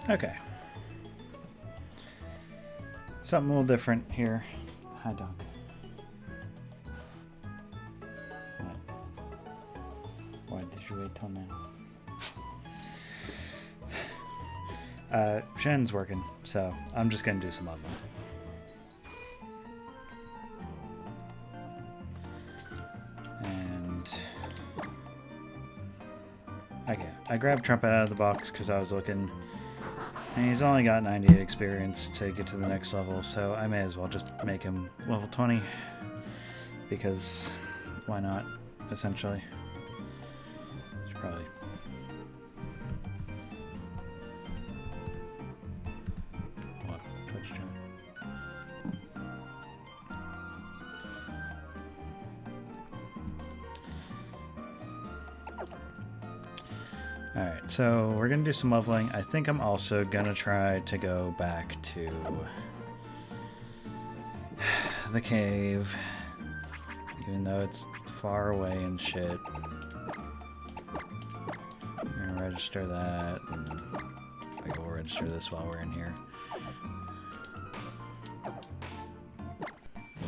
Okay. Something a little different here. Hi, Doc. Why did you wait till now? Shen's working, so I'm just gonna do some of them. And okay, I grabbed Trumpet out of the box because I was looking, and he's only got 98 experience to get to the next level, so I may as well just make him level 20 because why not, essentially. Should probably Twitch chat. Alright, so we're going to do some leveling. I think I'm also going to try to go back to the cave, even though it's far away and shit. I'm going to register that, and if I go register this while we're in here.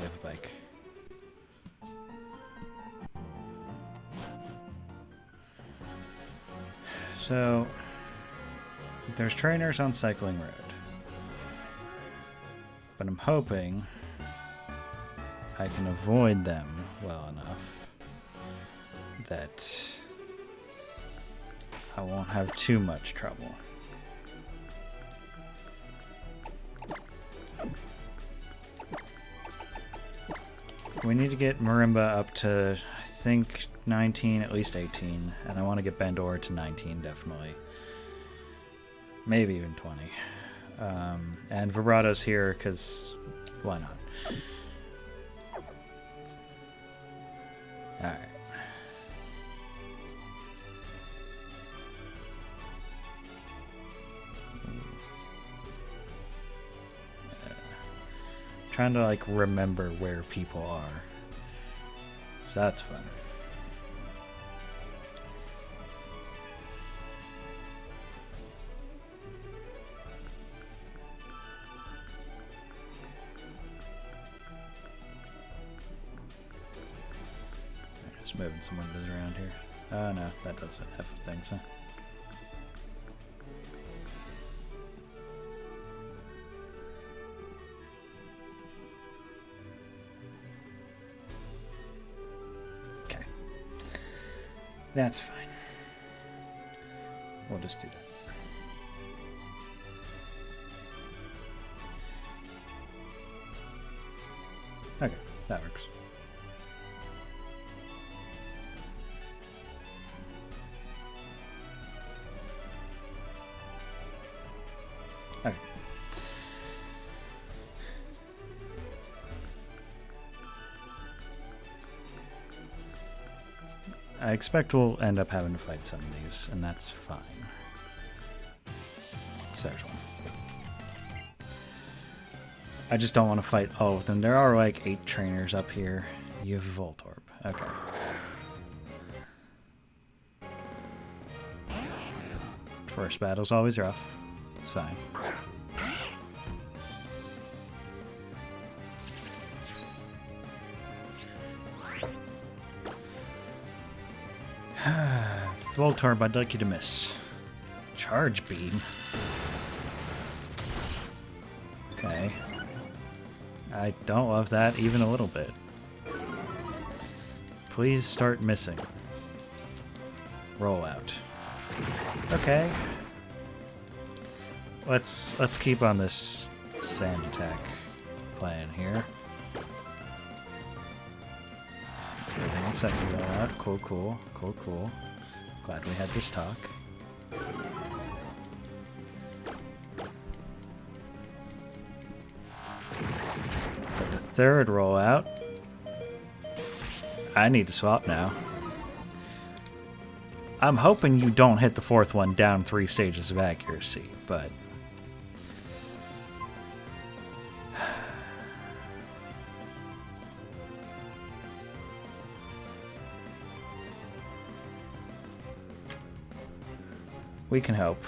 Lift bike. So, there's trainers on Cycling Road, but I'm hoping I can avoid them well enough that I won't have too much trouble. We need to get Marimba up to, I think, 19, at least 18, and I want to get Bandor to 19, definitely. Maybe even 20. And Vibrato's here, because why not? Alright. Trying to, like, remember where people are. So that's fun. Just moving some windows around here. Oh no, that doesn't have things, huh? Okay. That's fine. We'll just do that. Okay, that works. Okay. I expect we'll end up having to fight some of these, and that's fine. So there's one. I just don't want to fight all of them. There are like 8 trainers up here. You have Voltorb. Okay. First battle's always rough. It's fine. Voltorb, I'd like you to miss. Charge Beam. Okay. I don't love that even a little bit. Please start missing. Roll out. Okay. Let's keep on this sand attack plan here. One second roll out. Cool, cool, cool, cool. Glad we had this talk. For the third rollout, I need to swap now. I'm hoping you don't hit the fourth one down 3 stages of accuracy, but we can hope.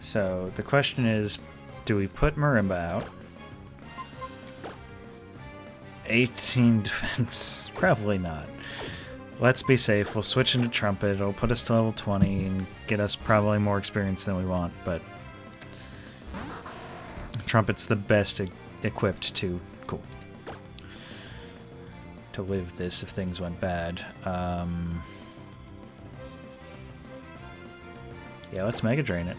So the question is, do we put Marimba out? 18 defense. Probably not. Let's be safe. We'll switch into Trumpet. It'll put us to level 20 and get us probably more experience than we want, but Trumpet's the best equipped to live this if things went bad. Yeah, let's Mega Drain it.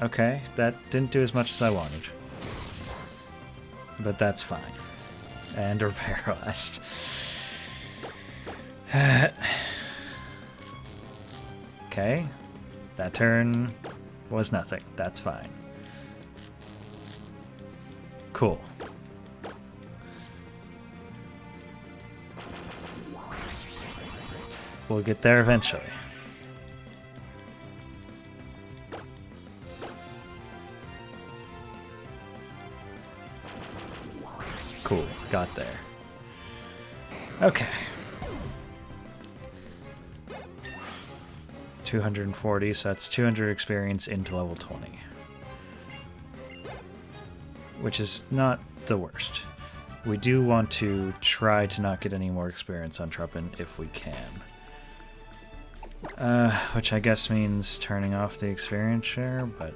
Okay, that didn't do as much as I wanted. But that's fine. And we're paralyzed. Okay. That turn was nothing. That's fine. Cool. We'll get there eventually. Cool, got there. Okay. 240, so that's 200 experience into level 20. Which is not the worst. We do want to try to not get any more experience on Trumpet if we can. Which I guess means turning off the experience share, but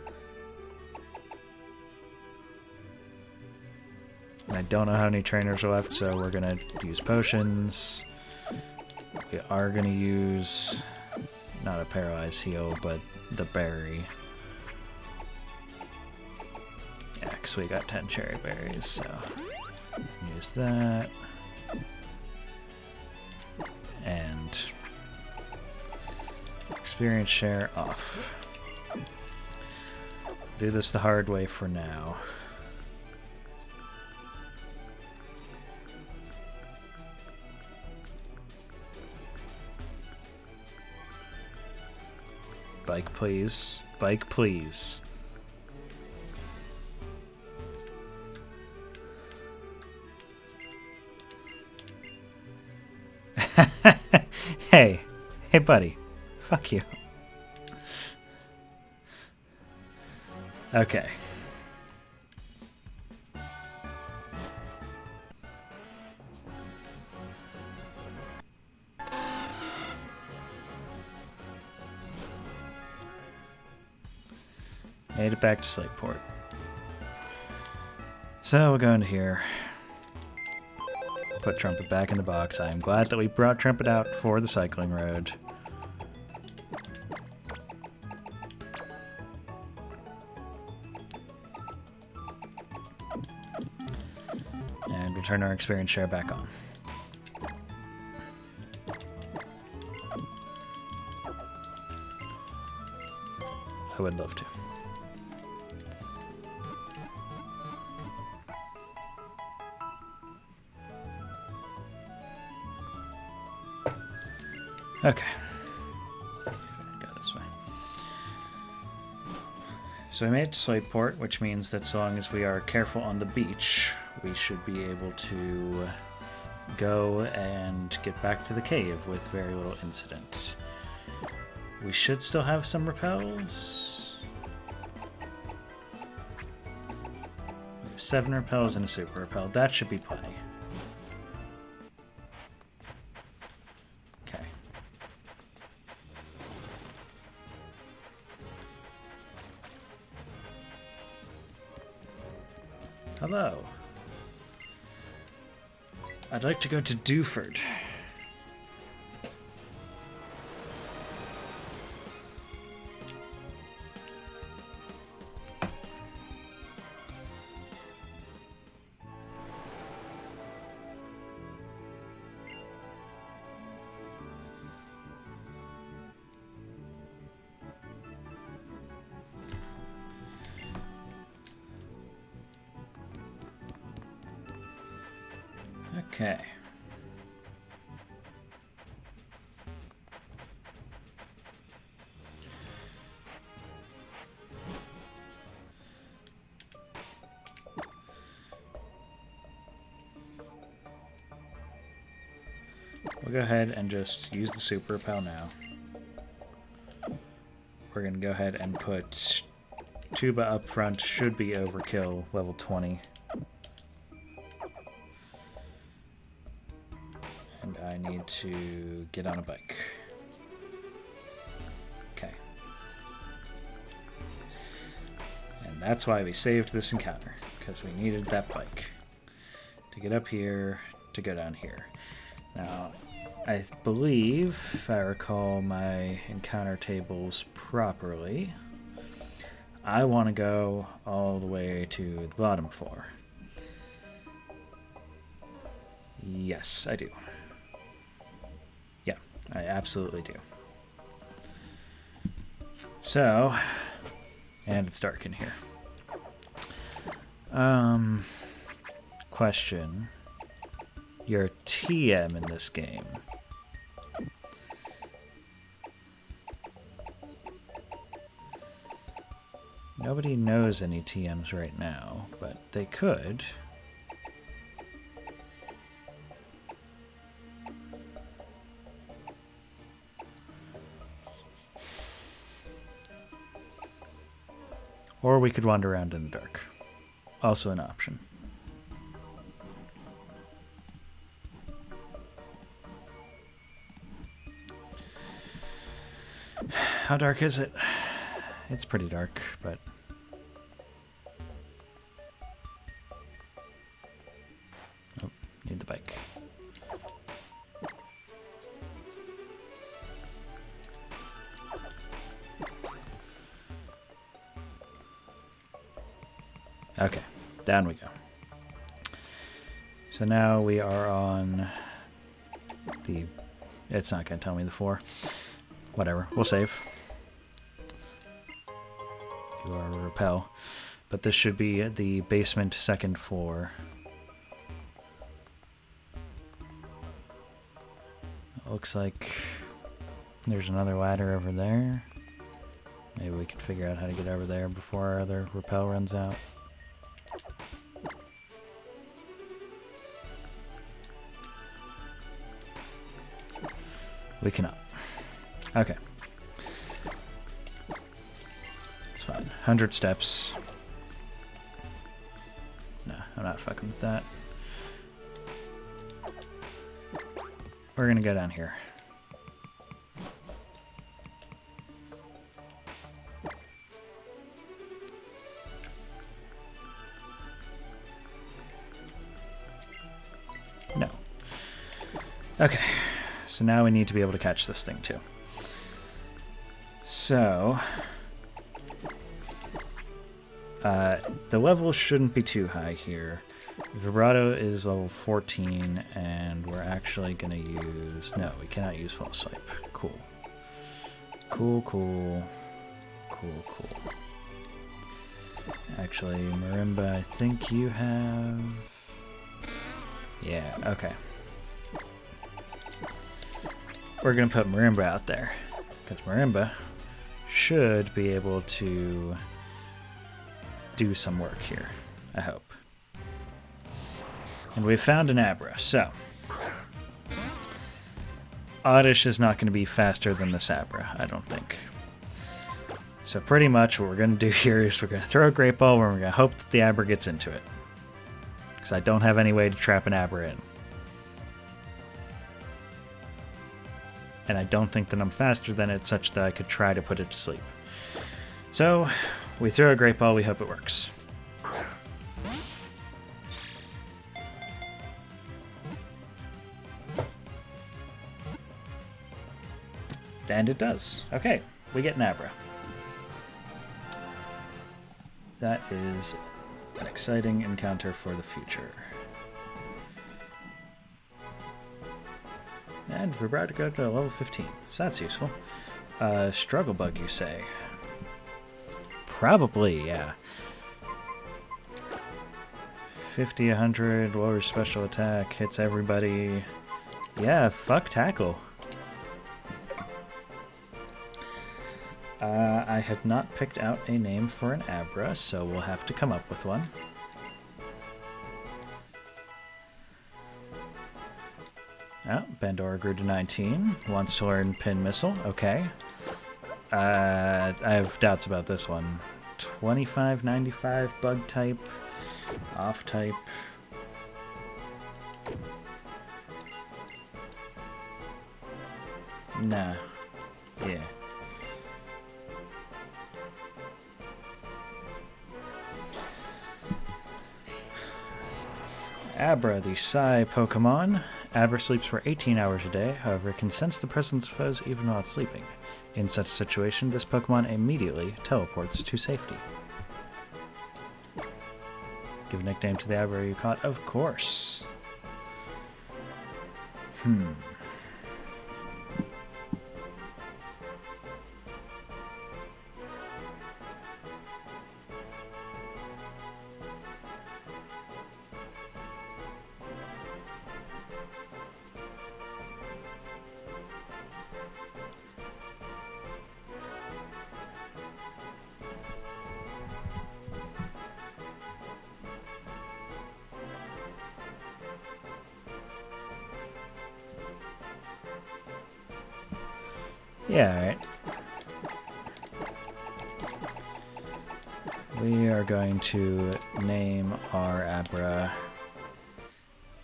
I don't know how many trainers are left, so we're gonna use potions. We are gonna use not a paralyzed heal, but the berry. Yeah, because we got 10 cherry berries, so use that. And experience share off. Do this the hard way for now. Bike, please. Bike, please. Hey. Hey, buddy. Fuck you. Okay. Made it back to Slateport. So we'll go into here. Put Trumpet back in the box. I am glad that we brought Trumpet out for the cycling road. And we'll turn our experience share back on. I would love to. Okay. Go this way. So we made it to Slateport, which means that so long as we are careful on the beach, we should be able to go and get back to the cave with very little incident. We should still have some repels. We have 7 repels and a super repel. That should be plenty. Okay. Hello. I'd like to go to Dewford. Okay. We'll go ahead and just use the super repel now. we're going to go ahead and put Tuba up front. Should be overkill, level 20. And I need to get on a bike. Okay. And that's why we saved this encounter, because we needed that bike to get up here, to go down here. Now, I believe, if I recall my encounter tables properly, I want to go all the way to the bottom floor. Yes, I do. Yeah, I absolutely do. So, and it's dark in here. Question. You're a TM in this game. Nobody knows any TMs right now, but they could. Or we could wander around in the dark. Also an option. How dark is it? It's pretty dark, but... Oh, need the bike. Okay, down we go. So now we are on the... It's not going to tell me the floor. Whatever, we'll save. You are a repel. But this should be the basement second floor. It looks like there's another ladder over there. Maybe we can figure out how to get over there before our other repel runs out. We cannot. Okay. It's fine. 100 steps. No, I'm not fucking with that. We're gonna go down here. No. Okay. So now we need to be able to catch this thing too. So, the level shouldn't be too high here. Vibrato is level 14, and we're actually going to use... No, we cannot use False Swipe. Cool. Cool, cool. Cool, cool. Actually, Marimba, I think you have... Yeah, okay. We're going to put Marimba out there, because Marimba should be able to do some work here, I hope. And we've found an Abra, so Oddish is not going to be faster than this Abra, I don't think. So pretty much what we're going to do here is we're going to throw a Great Ball and we're going to hope that the Abra gets into it. Because I don't have any way to trap an Abra in. And I don't think that I'm faster than it such that I could try to put it to sleep. So, we throw a Great Ball, we hope it works. And it does. Okay, we get an Abra. That is an exciting encounter for the future. And we're about to go to level 15, so that's useful. Struggle Bug, you say? Probably, yeah. 50, 100, lowers special attack, hits everybody. Yeah, fuck Tackle. I have not picked out a name for an Abra, so we'll have to come up with one. Oh, Bandora grew to 19. Wants to learn Pin Missile. Okay. I have doubts about this one. 2595 bug type, off type. Nah. Yeah. Abra, the Psy Pokemon. Abra sleeps for 18 hours a day, however it can sense the presence of foes even while it's sleeping. In such a situation, this Pokemon immediately teleports to safety. Give a nickname to the Abra you caught? Of course. Yeah, alright. We are going to name our Abra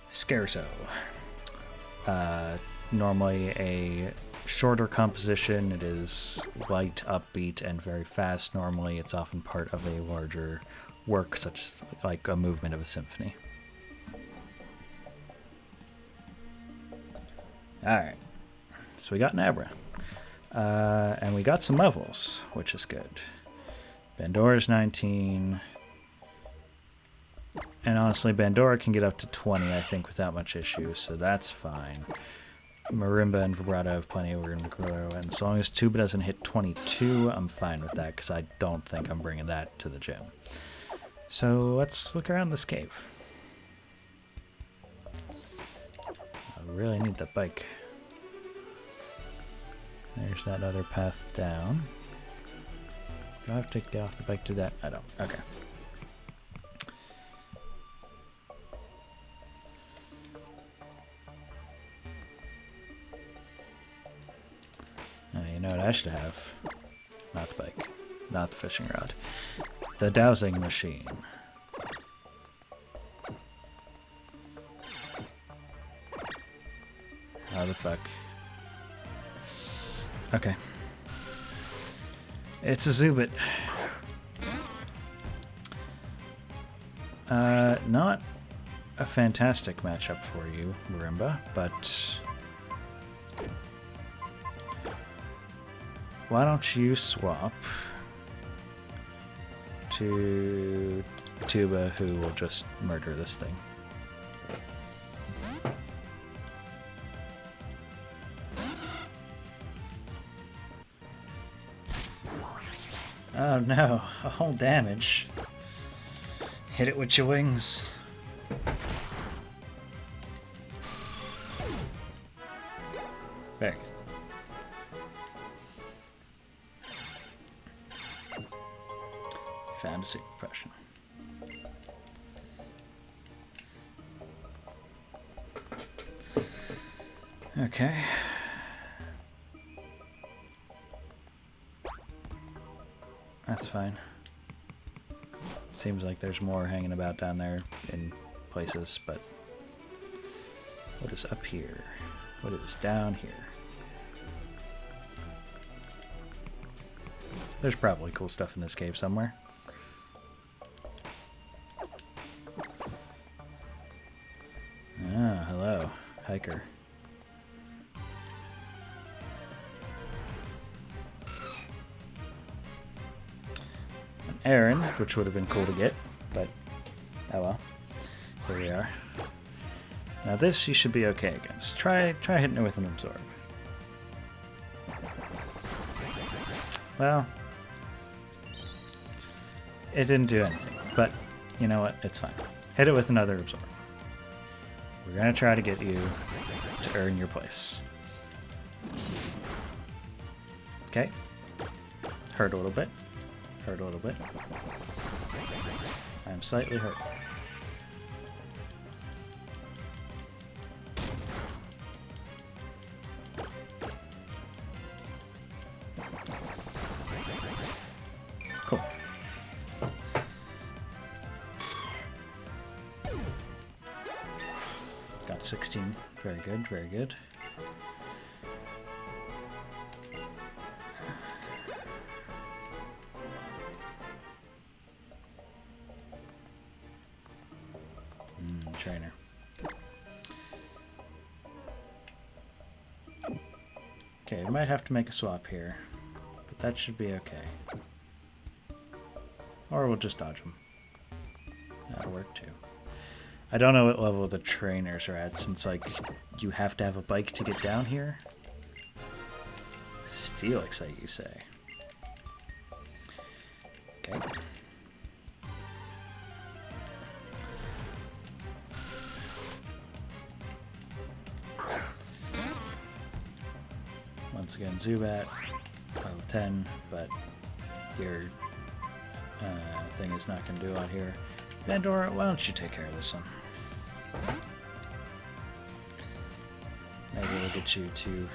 Scarzo. Normally a shorter composition, it is light, upbeat, and very fast. Normally it's often part of a larger work, such like a movement of a symphony. Alright, so we got an Abra. And we got some levels, which is good. Bandora's 19. And honestly, Bandora can get up to 20, I think, without much issue, so that's fine. Marimba and Vibrato have plenty of room to grow, and as long as Tuba doesn't hit 22, I'm fine with that, because I don't think I'm bringing that to the gym. So let's look around this cave. I really need that bike. There's that other path down. Do I have to get off the bike to that? I don't. Okay. You know what I should have? Not the bike. Not the fishing rod. The dowsing machine. How the fuck? Okay. It's a Zubit. Not a fantastic matchup for you, Marimba, but why don't you swap to Tuba, who will just murder this thing. Oh no, a whole damage. Hit it with your wings. Very good. Fantasy profession. Okay. That's fine. Seems like there's more hanging about down there in places, but what is up here? What is down here? There's probably cool stuff in this cave somewhere. Ah, hello, hiker. An Aaron, which would have been cool to get, but oh well. Here we are. Now this you should be okay against. Try hitting it with an absorb. Well, it didn't do anything, but you know what? It's fine. Hit it with another absorb. We're gonna try to get you to earn your place. Okay. Hurt a little bit. Hurt a little bit. I'm slightly hurt. got 16. Very good, very good. Trainer. Okay, we might have to make a swap here, but that should be okay. Or we'll just dodge them. That'll work too. I don't know what level the trainers are at, since, like, you have to have a bike to get down here. Steel Excite, you say? Okay. Once again, Zubat, level 10, but your thing is not going to do a lot here. Pandora, why don't you take care of this one? Maybe we'll get you to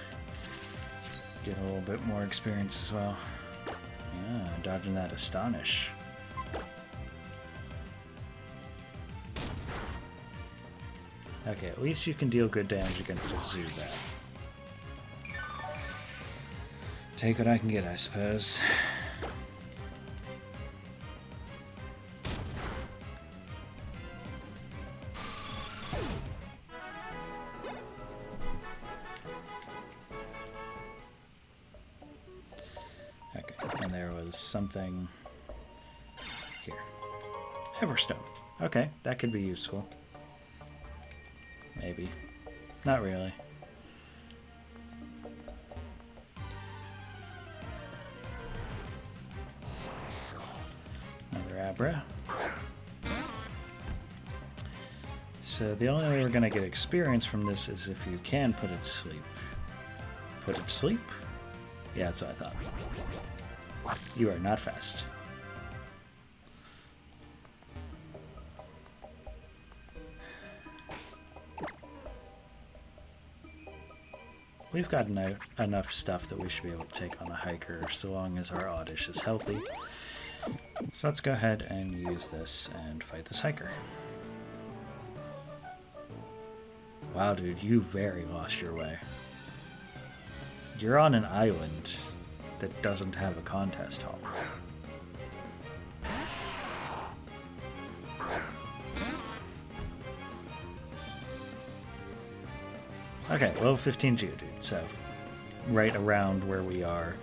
get a little bit more experience as well. Yeah, dodging that Astonish. Okay, at least you can deal good damage against a Zubat. Take what I can get, I suppose. Okay, and there was something here. Everstone. Okay, that could be useful. Maybe. Not really. Abra. So the only way we're going to get experience from this is if you can put it to sleep. Put it to sleep? Yeah, that's what I thought. You are not fast. We've got enough stuff that we should be able to take on a hiker so long as our Oddish is healthy. So let's go ahead and use this and fight this hiker. Wow, dude, you very lost your way. You're on an island that doesn't have a contest hall. Okay, level 15 Geodude, so right around where we are.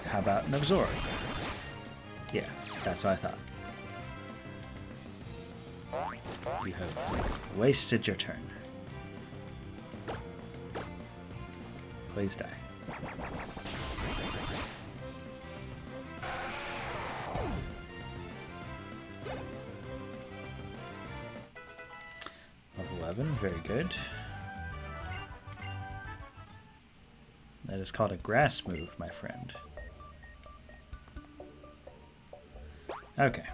How about an Absorb? Yeah, that's what I thought. You have wasted your turn. Please die. Level 11, very good. That is called a grass move, my friend. Okay.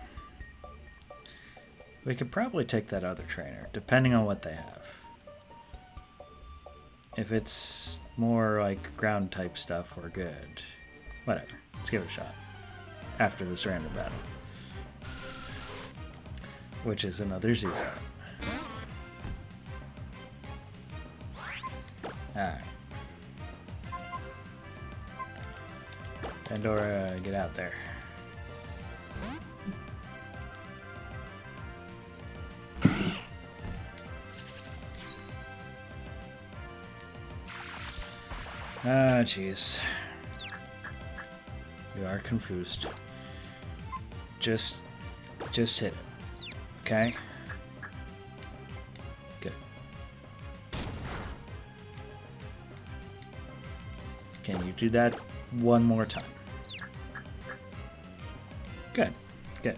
We could probably take that other trainer, depending on what they have. If it's more like ground type stuff, we're good. Whatever. Let's give it a shot. After this random battle. Which is another Zubat. Alright. Pandora, get out there. Ah, jeez. You are confused. Just hit it. Okay? Good. Can you do that one more time? Good. Good.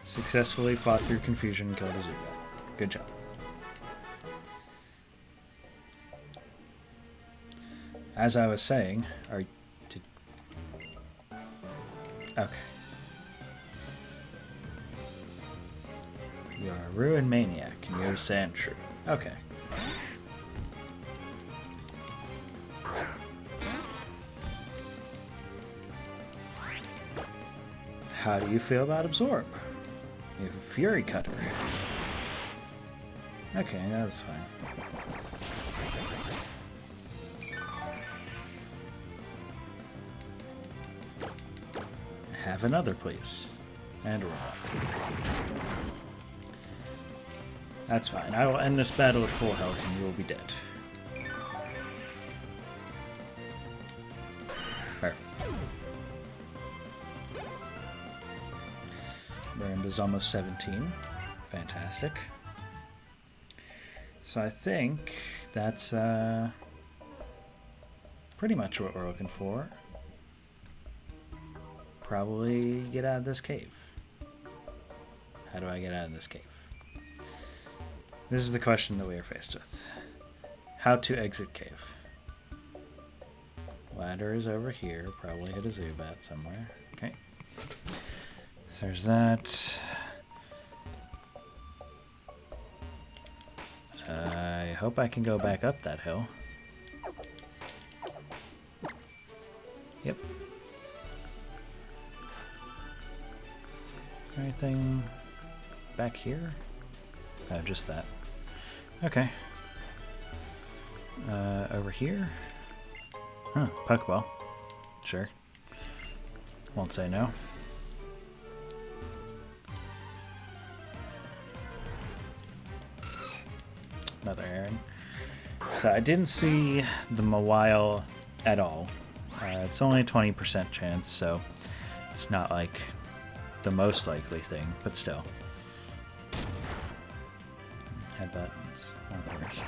Successfully fought through confusion and killed a Zubat. Good job. As I was saying, okay. You are a Ruin Maniac and you have Sandshrew. Okay. How do you feel about Absorb? You have a Fury Cutter. Okay, that was fine. Have another, please. And a robot. That's fine. I will end this battle at full health and you will be dead. Perfect. Miranda's almost 17. Fantastic. So I think that's pretty much what we're looking for. Probably get out of this cave. How do I get out of this cave? This is the question that we are faced with. How to exit cave. Ladder is over here. Probably hit a Zubat somewhere. Okay. So there's that. I hope I can go back up that hill. Yep. Anything back here? Oh, just that. Okay. Over here? Huh, Pokeball. Sure. Won't say no. Another Aaron. So I didn't see the Mawile at all. It's only a 20% chance, so it's not like the most likely thing, but still. Headbutt. It's not the worst.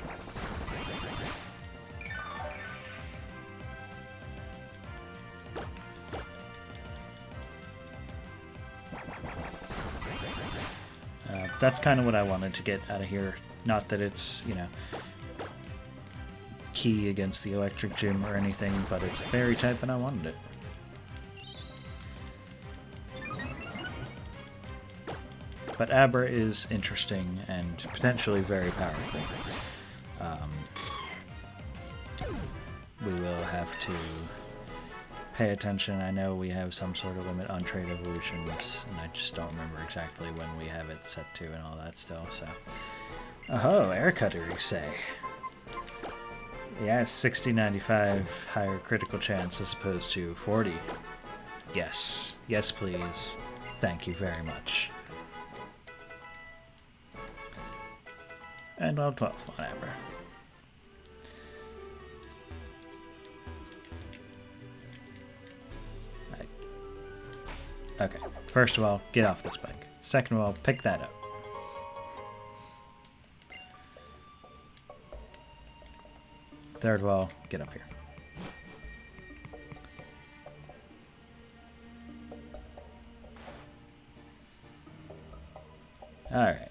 That's kind of what I wanted to get out of here. Not that it's, you know, key against the electric gym or anything, but it's a fairy type and I wanted it. But Abra is interesting and potentially very powerful. We will have to pay attention. I know we have some sort of limit on trade evolutions, and I just don't remember exactly when we have it set to and all that still, so... Oh, air cutter, you say? Yeah, 60-95 higher critical chance as opposed to 40. Yes. Yes, please. Thank you very much. And level 12 on Amber. Okay, first of all, get off this bike. Second of all, pick that up. Third of all, get up here. Alright.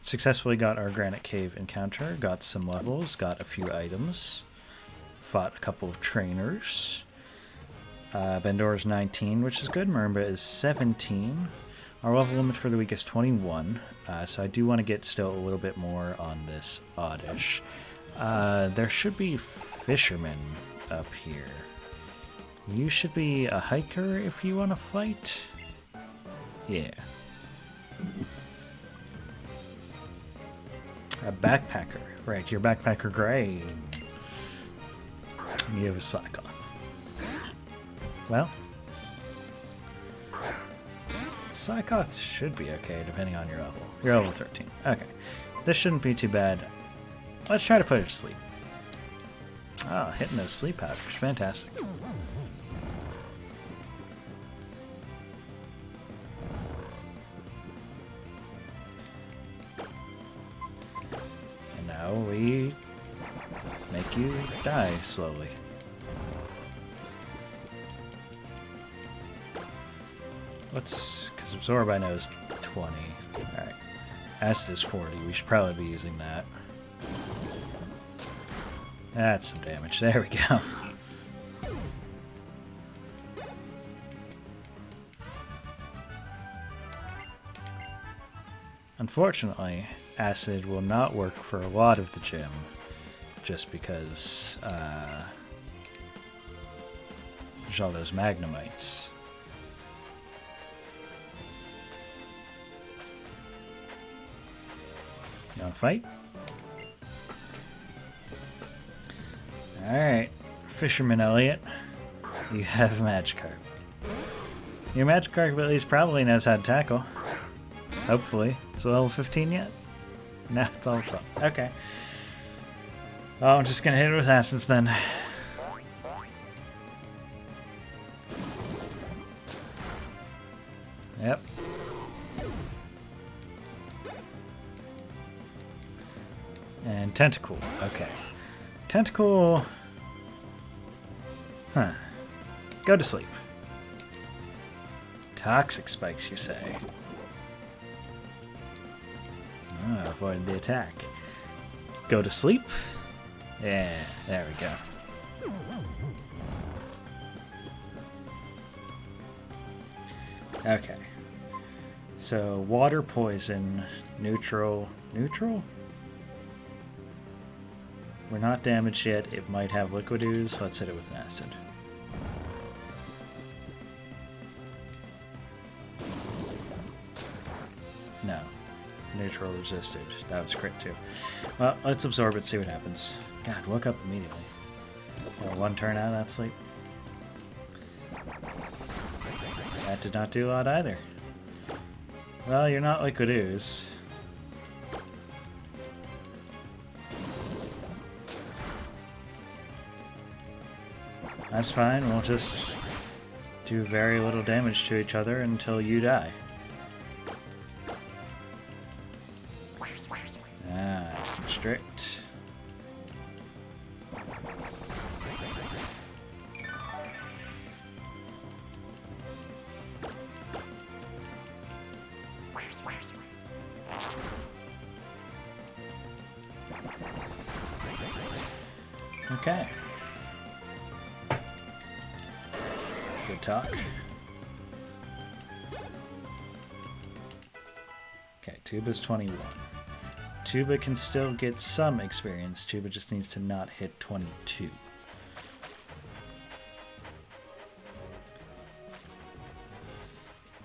Successfully got our Granite Cave encounter, got some levels, got a few items, fought a couple of trainers. Bendora's 19, which is good. Marimba is 17. Our level limit for the week is 21, so I do want to get still a little bit more on this Oddish. There should be fishermen up here. You should be a hiker if you want to fight. Yeah. A backpacker. Right, you're backpacker gray. You have a Slakoth. Well, Slakoth should be okay depending on your level. You're level 13. Okay. This shouldn't be too bad. Let's try to put it to sleep. Ah, hitting those sleep powders. Fantastic. And now we make you die slowly. Let's, because Absorb I know is 20. Alright. Acid is 40. We should probably be using that. That's some damage. There we go. Unfortunately, Acid will not work for a lot of the gym, just because there's all those Magnemites. Don't fight. Alright, Fisherman Elliot, you have Magikarp. Your Magikarp at least probably knows how to tackle. Hopefully. Is it level 15 yet? No, it's level 12. Okay. Oh, I'm just gonna hit it with acids then. Yep. And Tentacool. Okay. Tentacool. Huh. Go to sleep. Toxic spikes, you say? Oh, avoid the attack. Go to sleep? Yeah, there we go. Okay. So, water poison, neutral. Neutral? We're not damaged yet. It might have liquid ooze. Let's hit it with an acid. No. Neutral resisted. That was crit too. Well, let's absorb it, see what happens. God, woke up immediately. One turn out of that sleep. That did not do a lot either. Well, you're not liquid ooze. That's fine, we'll just do very little damage to each other until you die. Constrict. Okay. Good talk. Okay, Tuba's 21. Tuba can still get some experience. Tuba just needs to not hit 22.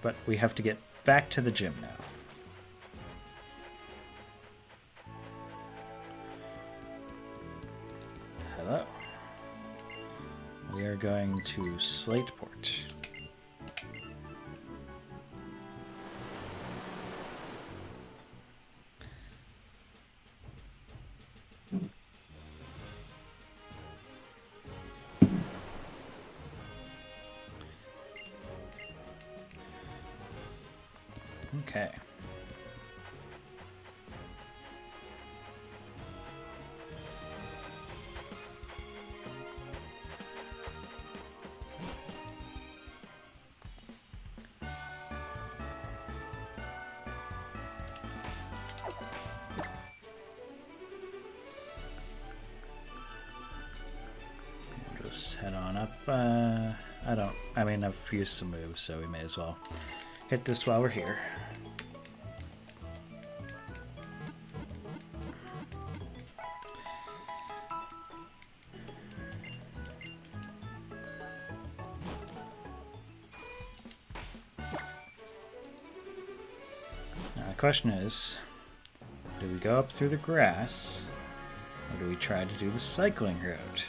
But we have to get back to the gym now. Hello. We are going to Slateport. Okay. Just head on up. I've used some moves, so we may as well hit this while we're here. Now the question is, do we go up through the grass, or do we try to do the cycling route?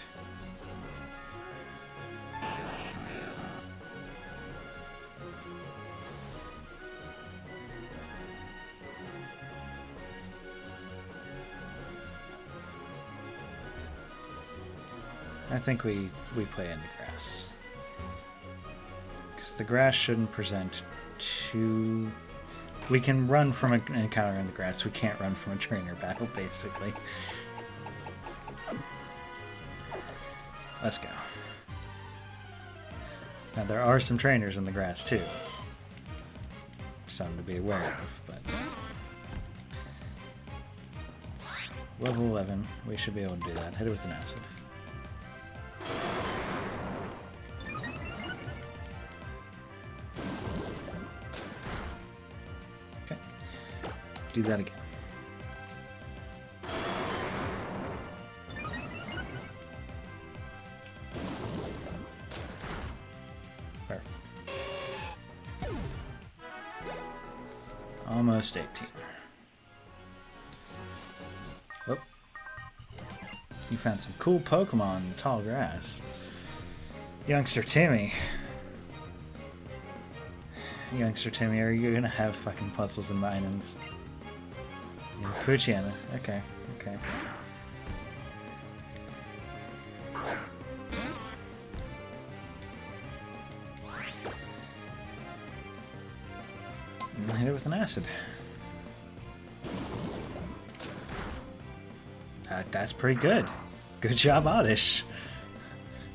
I think we play in the grass. Because the grass shouldn't present too... We can run from an encounter in the grass. We can't run from a trainer battle, basically. Let's go. Now, there are some trainers in the grass, too. Something to be aware of, but... Level 11. We should be able to do that. Hit it with an acid. Do that again. Perfect. Almost 18. You found some cool Pokemon in the tall grass. Youngster Timmy. Youngster Timmy, are you gonna have fucking puzzles and minings? You have Poochyena. Okay, okay. And hit it with an acid. That's pretty good. Good job, Oddish.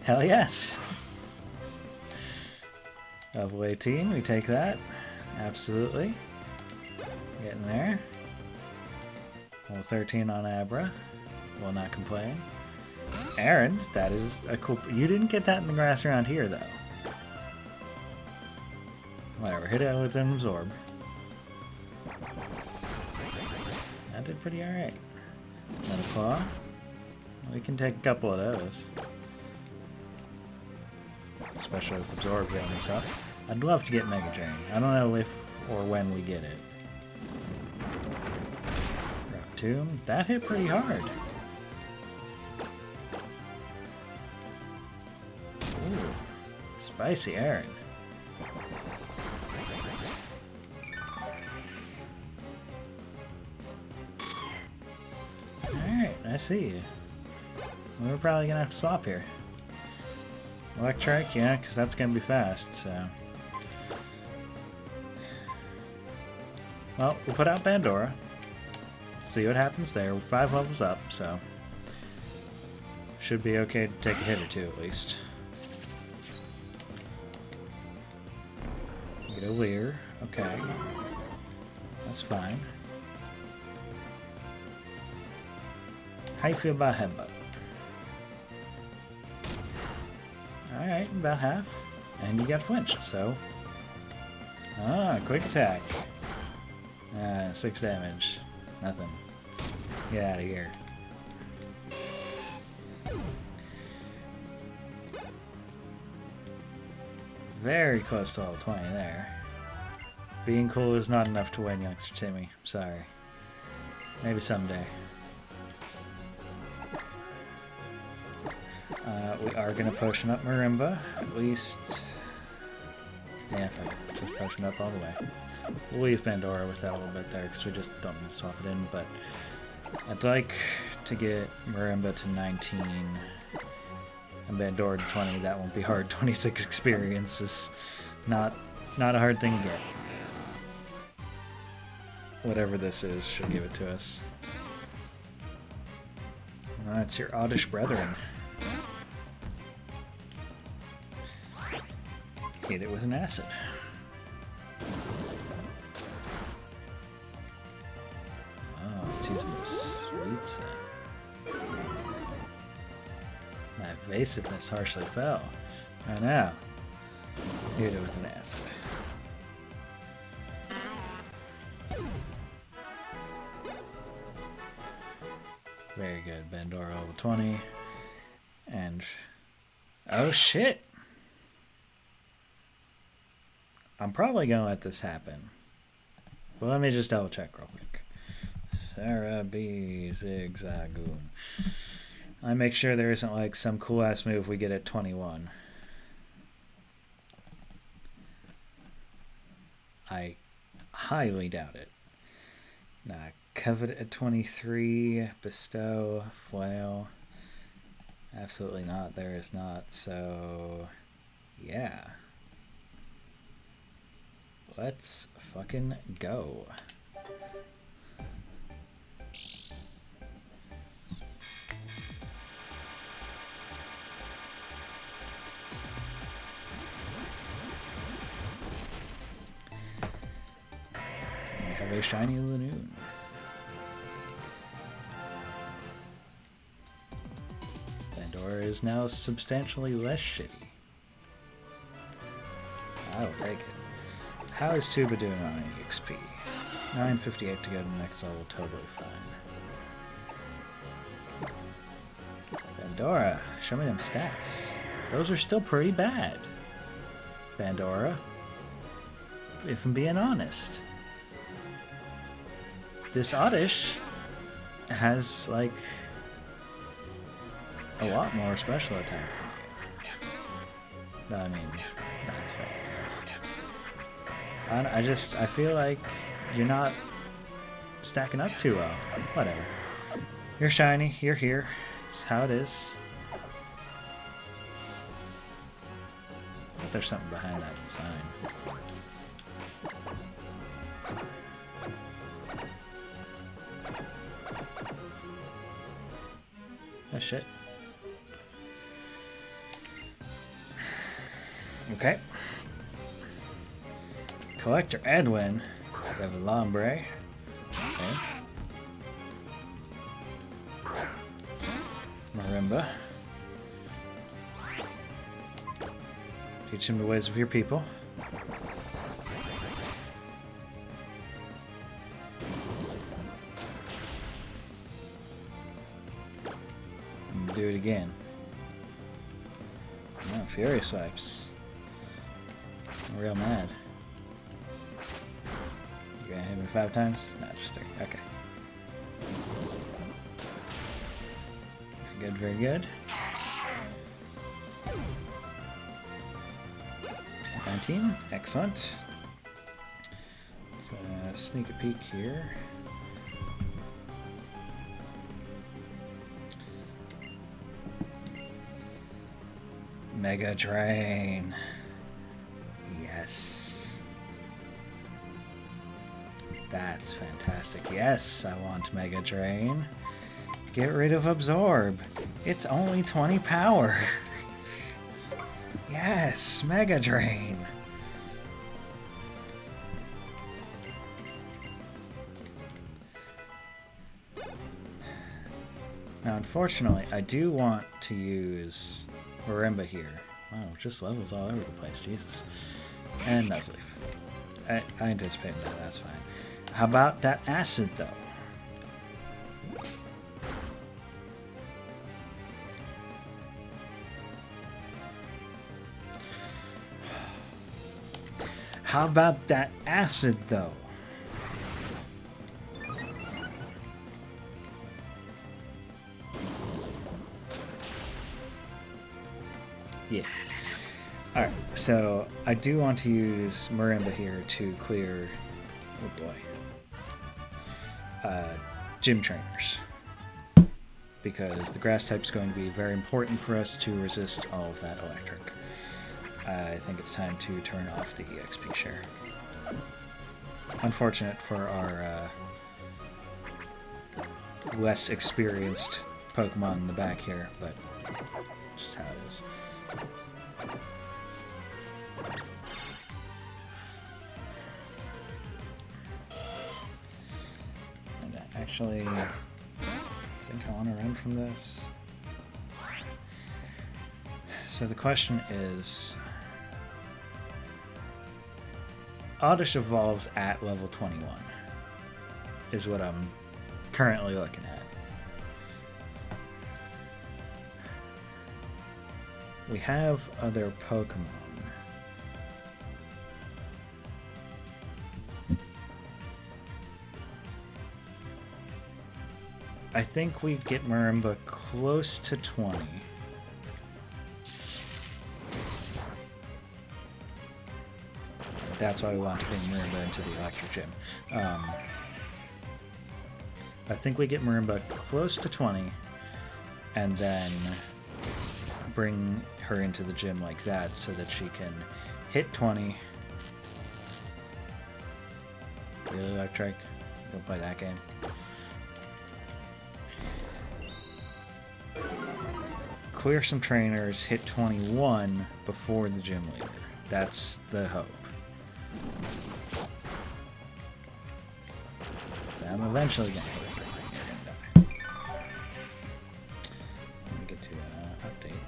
Hell yes. Level 18, we take that. Absolutely. Getting there. Level 13 on Abra. Will not complain. Aaron, that is a cool... You didn't get that in the grass around here, though. Whatever, hit it with an Absorb. That did pretty alright. Another Claw. We can take a couple of those. Especially with Absorb getting this up. I'd love to get Mega Drain. I don't know if or when we get it. Rock Tomb. That hit pretty hard. Ooh. Spicy Aaron. Alright, I see you. We're probably gonna have to swap here. Electric, yeah, because that's gonna be fast, so. Well, we'll put out Pandora. See what happens there. We're 5 levels up, so. Should be okay to take a hit or two at least. Get a Leer. Okay. That's fine. How you feel about Headbutt? Alright, about half. And you got flinched, so. Ah, quick attack. 6 damage. Nothing. Get out of here. Very close to level 20 there. Being cool is not enough to win, youngster Timmy. Sorry. Maybe someday. We are going to potion up Marimba. At least... Yeah, fuck it. Just potion up all the way. We'll leave Pandora with that a little bit there because we just don't want to swap it in, but I'd like to get Marimba to 19 and Pandora to 20. That won't be hard. 26 experience is not a hard thing to get. Whatever this is should give it to us. It's your Oddish brethren. Hit it with an acid. Oh, it's using the sweet scent. My evasiveness harshly fell. I know. Hit it with an acid. Very good. Pandora level 20. And... oh shit! I'm probably gonna let this happen. But let me just double check real quick. Sarah B. Zigzagoon. I make sure there isn't like some cool ass move we get at 21. I highly doubt it. Nah, Covet at 23, Bestow, Flail. Absolutely not. There is not. So, yeah. Let's fucking go. We have a shiny Lanoon. Pandora is now substantially less shitty. I will take it. How is Tuba doing on EXP? 958 to go to the next level, totally fine. Pandora, show me them stats. Those are still pretty bad. Pandora, if I'm being honest. This Oddish has, like, a lot more special attack. I mean, that's fair, I guess. I feel like you're not stacking up too well. Whatever. You're shiny, you're here. It's how it is. There's something behind that sign. Oh shit. Okay. Collector Edwin. We have a Lombre. Okay. Marimba. Teach him the ways of your people. And do it again. Oh, Fury Swipes. I'm real mad. You gonna hit me 5 times? No, just 3. Okay. Very good, very good. 19. Excellent. Let's sneak a peek here. Mega Drain. Yes. That's fantastic. Yes, I want Mega Drain. Get rid of Absorb. It's only 20 power. Yes, Mega Drain. Now, unfortunately, I do want to use Marimba here. Wow, just levels all over the place, Jesus. And Nuzleaf. I anticipated that, that's fine. How about that acid, though? How about that acid, though? Yeah. Alright, so I do want to use Marimba here to clear, oh boy, gym trainers. Because the grass type is going to be very important for us to resist all of that electric. I think it's time to turn off the EXP share. Unfortunate for our less experienced Pokemon in the back here, but just how it is. And actually, I think I want to run from this. So the question is, Oddish evolves at level 21, is what I'm currently looking at. We have other Pokemon. I think we get Marimba close to 20. That's why we want to bring Marimba into the Electric Gym. I think we get Marimba close to 20, and then bring her into the gym like that so that she can hit 20. Really, Electric? Don't play that game. Clear some trainers, hit 21 before the gym leader. That's the hope. So I'm eventually gonna hit it. You're gonna die. Let me get to update.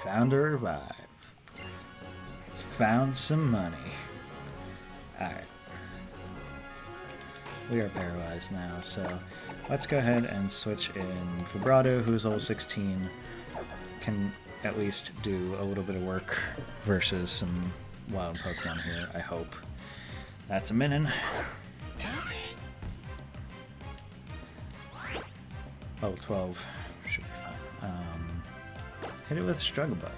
Found a revive. Found some money. Alright. We are paralyzed now, so let's go ahead and switch in Vibrato, who's level 16, can at least do a little bit of work versus some wild Pokemon here, I hope. That's a Minin. Level 12. Should be fine. Hit it with Struggle Bug.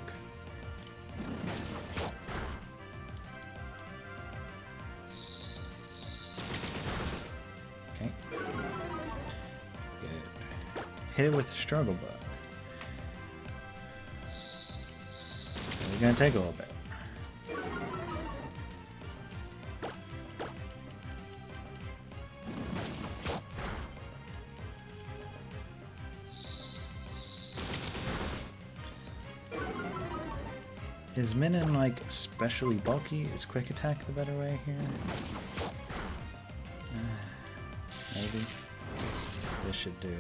Okay. Good. Hit it with Struggle Bug. It's gonna take a little bit. Is Minin like especially bulky? Is Quick Attack the better way here? Maybe. This should do.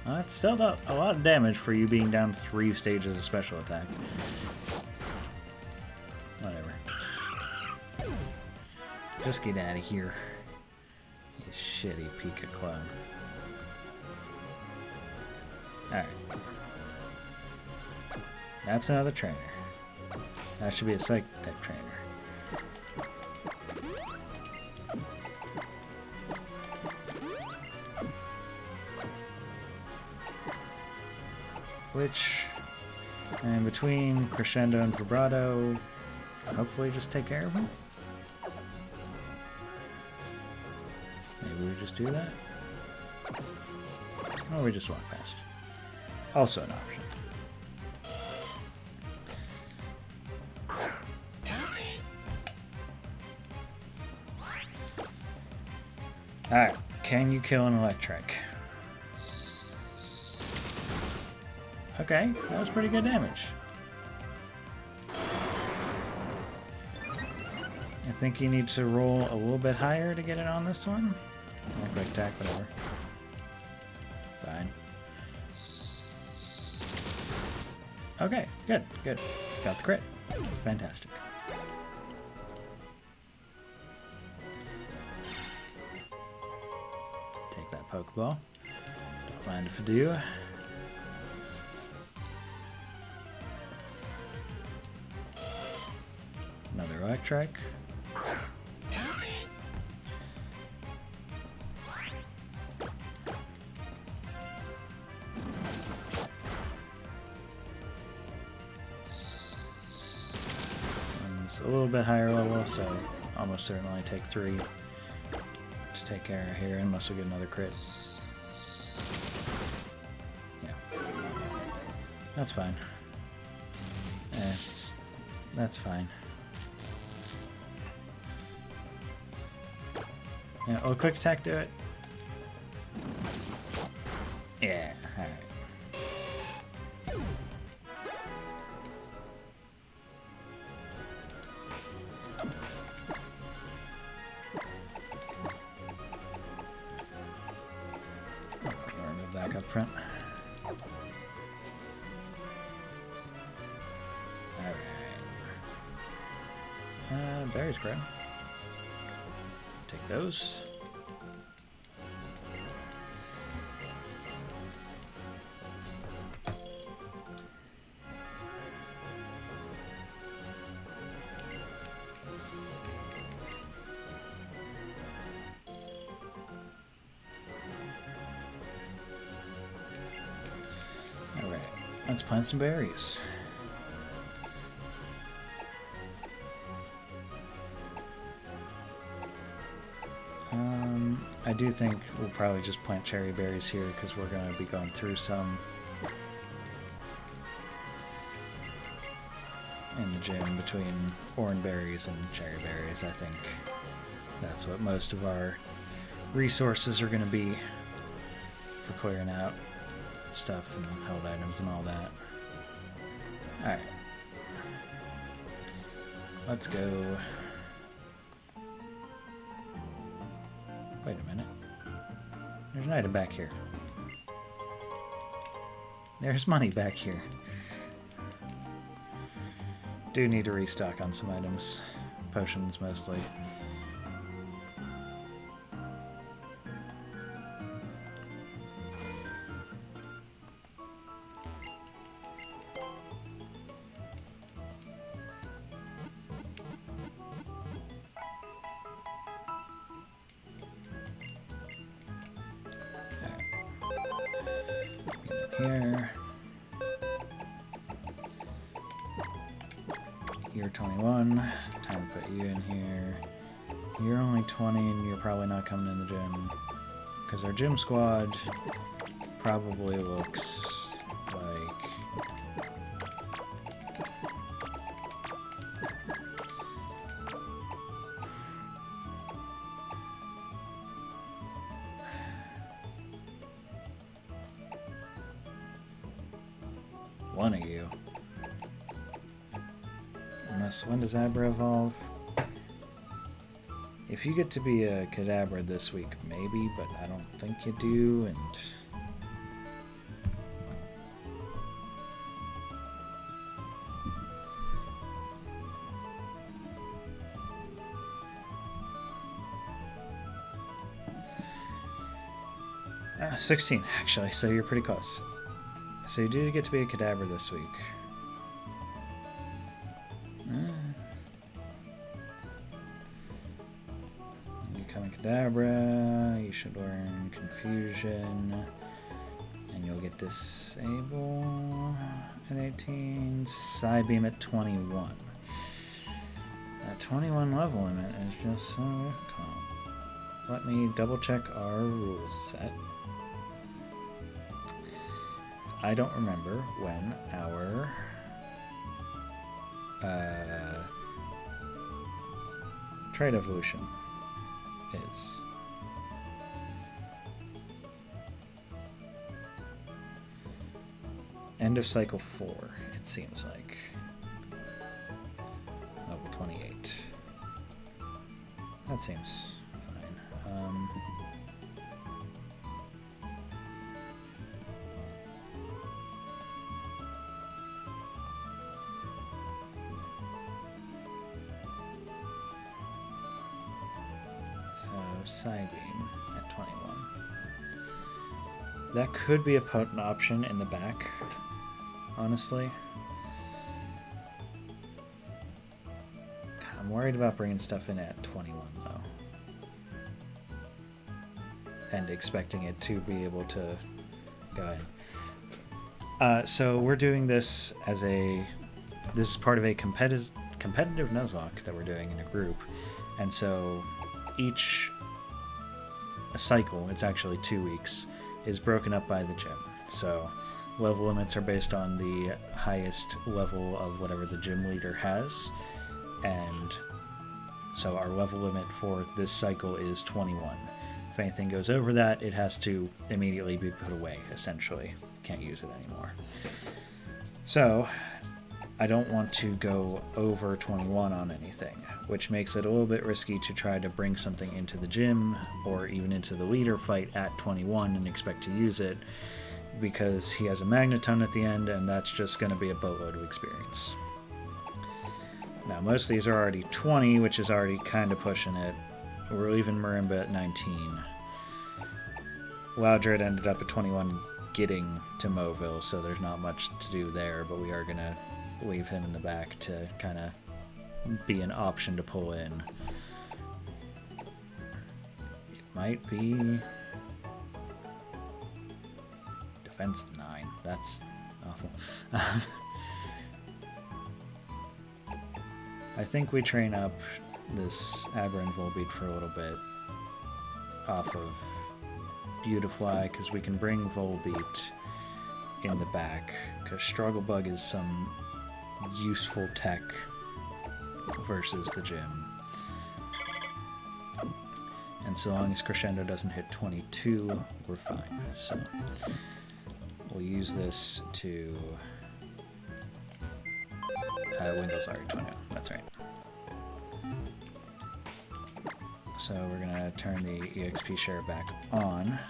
Well, that's still a lot of damage for you being down 3 stages of special attack. Whatever. Just get out of here. You shitty Pika clone. Alright. That's another trainer. That should be a Psychic type trainer. Which, and between Crescendo and Vibrato, hopefully just take care of him. Maybe we just do that. Or we just walk past. Also an option. Alright, can you kill an Electric? Okay, that was pretty good damage. I think you need to roll a little bit higher to get it on this one. Or Quick Attack, whatever. Fine. Okay, good, good. Got the crit. Fantastic. Take that Pokeball. Don't mind if I do. Another Electric. And it's a little bit higher level, so almost certainly take 3 to take care of here, unless we get another crit. Yeah. That's fine. That's fine. Yeah, oh, Quick Attack, do it. Yeah, alright. Move back up front. Alright. Berries grab. Take those. Alright, let's plant some berries. I do think we'll probably just plant cherry berries here because we're going to be going through some in the gym between orange berries and cherry berries. I think that's what most of our resources are going to be for clearing out stuff and held items and all that. Alright. Let's go. Wait a minute. There's an item back here. There's money back here. Do need to restock on some items. Potions mostly. here. You're 21. Time to put you in here. You're only 20 and you're probably not coming in the gym. Because our gym squad probably looks like... one of you. Unless, when does Abra evolve? If you get to be a Kadabra this week, maybe, but I don't think you do, and... Ah, 16, actually, so you're pretty close. So you do get to be a Kadabra this week. You become a Kadabra, you should learn Confusion, and you'll get Disable at 18, Psybeam at 21. That 21 level limit is just so difficult. Let me double check our rules set. I don't remember when our trait evolution is. End of cycle 4, it seems like. Level 28. That seems fine. Psybeam at 21. That could be a potent option in the back, honestly. God, I'm worried about bringing stuff in at 21 though. And expecting it to be able to go in. So we're doing this as this is part of a competitive Nuzlocke that we're doing in a group. And so each cycle, it's actually 2 weeks, is broken up by the gym. So level limits are based on the highest level of whatever the gym leader has, and so our level limit for this cycle is 21. If anything goes over that, it has to immediately be put away, essentially. Can't use it anymore. So I don't want to go over 21 on anything, which makes it a little bit risky to try to bring something into the gym or even into the leader fight at 21 and expect to use it, because he has a Magneton at the end, and that's just going to be a boatload of experience. Now, most of these are already 20, which is already kind of pushing it. We're leaving Marimba at 19. Loudred ended up at 21 getting to Moville, so there's not much to do there, but we are going to leave him in the back to kind of be an option to pull in. It might be defense 9. That's awful. I think we train up this Abra and Volbeat for a little bit off of Beautifly, because we can bring Volbeat in the back, because Struggle Bug is some useful tech versus the gym. And so long as Crescendo doesn't hit 22, we're fine. So we'll use this to Windows already 20. That's right. So we're gonna turn the EXP share back on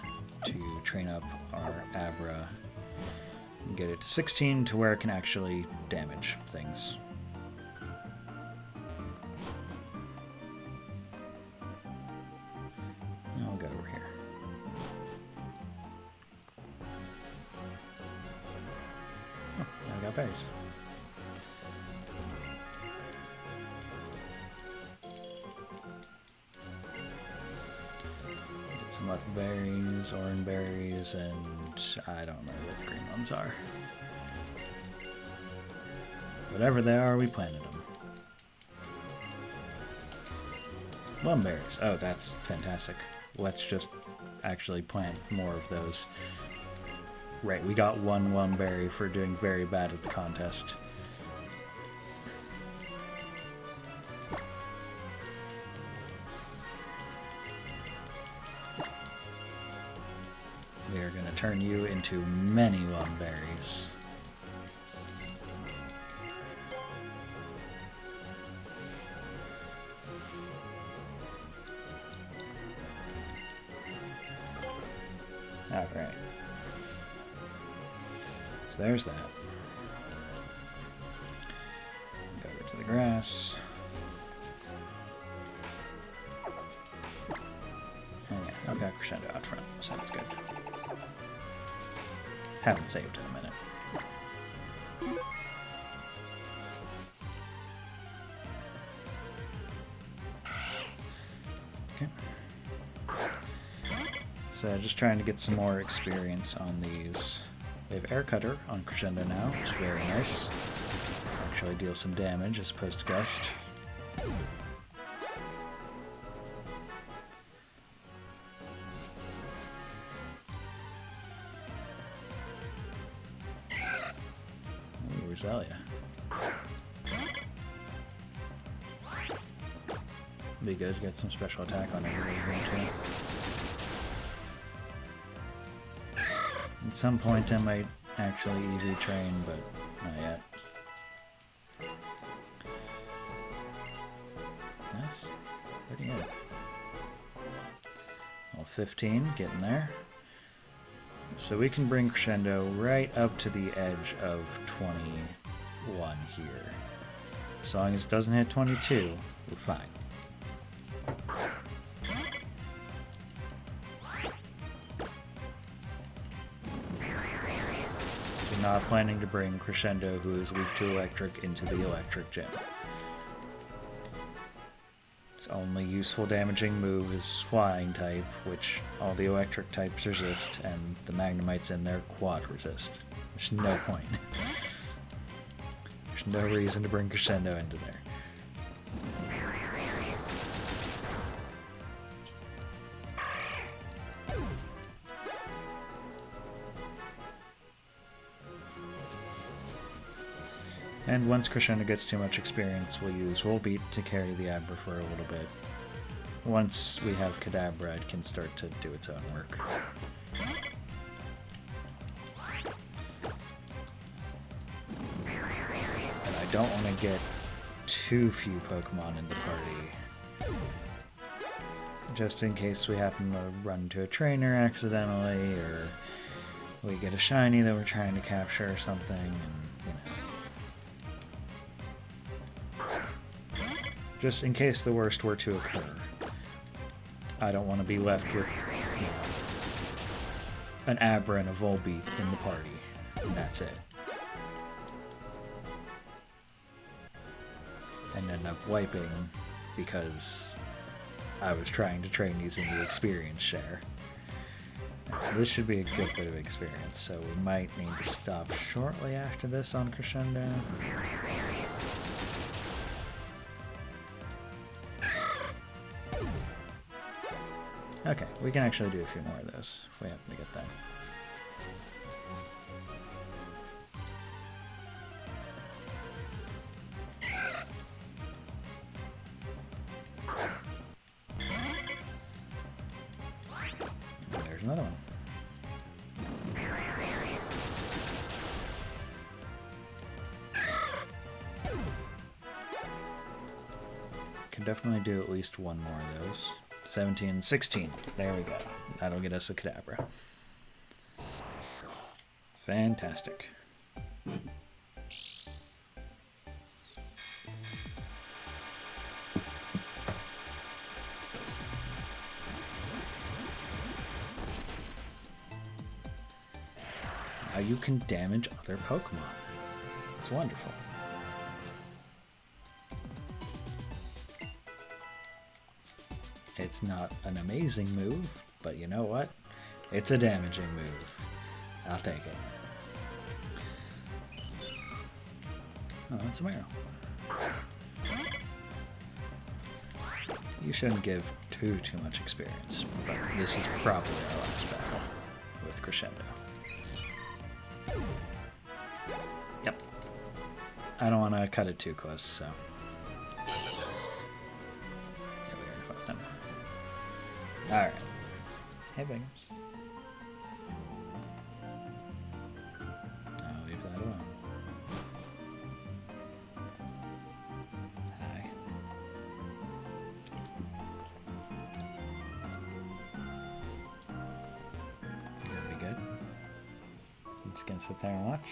to train up our Abra and get it to 16 to where it can actually damage things. I'll go over here. Oh, now I got berries. Get some luck berries, orange berries, and I don't remember what the green ones are. Whatever they are, we planted them. Lumberries. Oh, that's fantastic. Let's just actually plant more of those. Right, we got one lumberry for doing very bad at the contest. We are going to turn you into many lumberries. Alright. So there's that. Go over to the grass. And yeah, I've got Crescendo out front, so that's good. Haven't saved in a minute. Okay. So just trying to get some more experience on these. We have Air Cutter on Crescendo now, which is very nice. Actually deal some damage as opposed to Gust. Ooh, Rosalia. Be good to get some special attack on everybody here too. At some point I might actually EV train, but not yet. That's pretty good. Well, 15, getting there. So we can bring Crescendo right up to the edge of 21 here. As long as it doesn't hit 22, we're fine. Not planning to bring Crescendo, who is weak to electric, into the electric gym. Its only useful damaging move is flying type, which all the electric types resist, and the Magnemites in there quad resist. There's no point. There's no reason to bring Crescendo into there. And once Crescendo gets too much experience, we'll use Volbeat to carry the Abra for a little bit. Once we have Kadabra, it can start to do its own work. And I don't want to get too few Pokemon in the party. Just in case we happen to run into a trainer accidentally, or we get a shiny that we're trying to capture or something, and, you know. Just in case the worst were to occur. I don't want to be left with, you know, an Abra and a Volbeat in the party, and that's it. And end up wiping because I was trying to train using the experience share. This should be a good bit of experience, so we might need to stop shortly after this on Crescendo. Okay, we can actually do a few more of those if we happen to get them. There's another one. Can definitely do at least one more of those. 17, 16. There we go. That'll get us a Kadabra. Fantastic. Now you can damage other Pokemon. It's wonderful. It's not an amazing move, but you know what? It's a damaging move. I'll take it. Oh, that's a Marrow. You shouldn't give too much experience, but this is probably our last battle with Crescendo. Yep. I don't want to cut it too close, so... Yeah, we already fought them. Alright. Hey, Bangers. I'll leave that alone. Hi. You're gonna be good. I'm just gonna sit there and watch.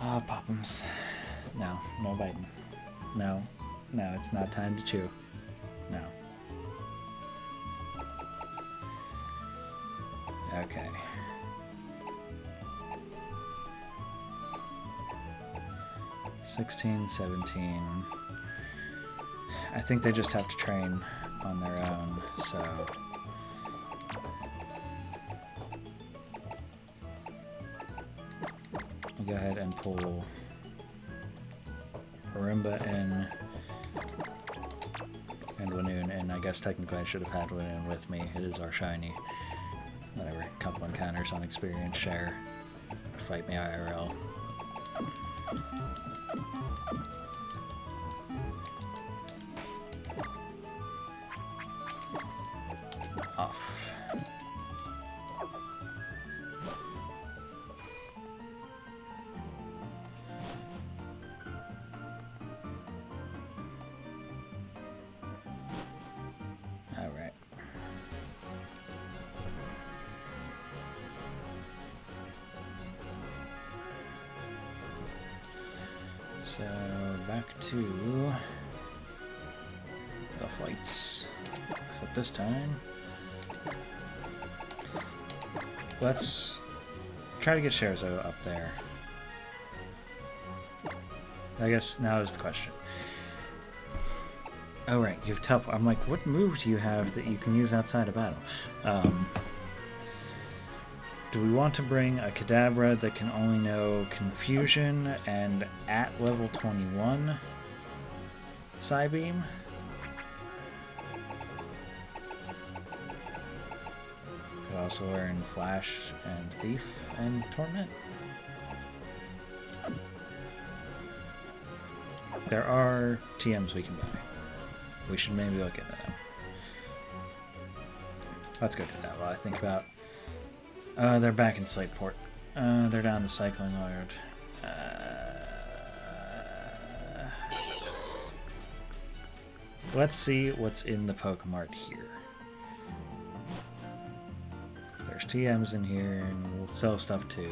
Ah, Poppums. No, no biting. No, no, it's not time to chew. No. Okay. $16, $17. I think they just have to train on their own, so... I'll go ahead and pull Harimba in and Wanoon, and I guess technically I should have had Wanoon with me. It is our shiny. Whatever, couple encounters on experience share. Fight me IRL. Off. All right. So back to the fights, except this time. Let's try to get Scherzo up there. I guess now is the question. Oh right, you have teleport. I'm like, what move do you have that you can use outside of battle? Do we want to bring a Kadabra that can only know Confusion and at level 21 Psybeam? Could also learn Flash and Thief and Torment. There are TMs we can buy. We should maybe look into them. Let's go do that while I think about... they're back in Slateport. They're down the Cycling Lord. Let's see what's in the Pokemart here. There's TMs in here, and we'll sell stuff too.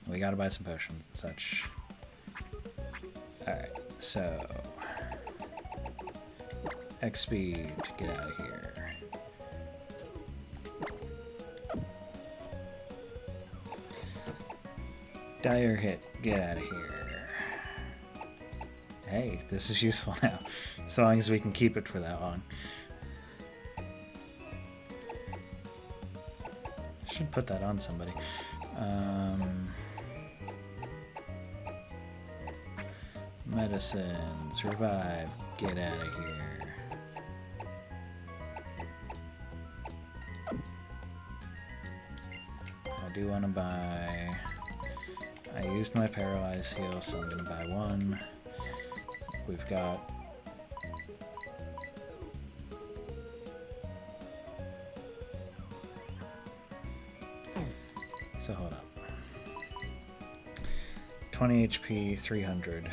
We gotta buy some potions and such. Alright, so... X-Speed, get out of here. Dire Hit, get out of here. Hey, this is useful now. As long as we can keep it for that long. Should put that on somebody. Medicines, revive, get out of here. I do want to buy... I used my Paralyze heal, so I'm going to buy one. We've got... So hold up. 20 HP, 300.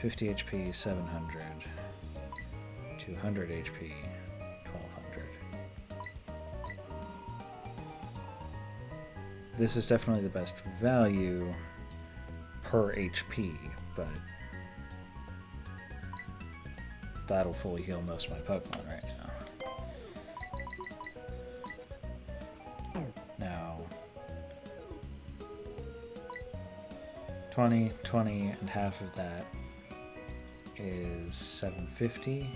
50 HP, 700. 200 HP, 1200. This is definitely the best value per HP, but that'll fully heal most of my Pokemon right now. Now, 20, 20, and half of that is 750.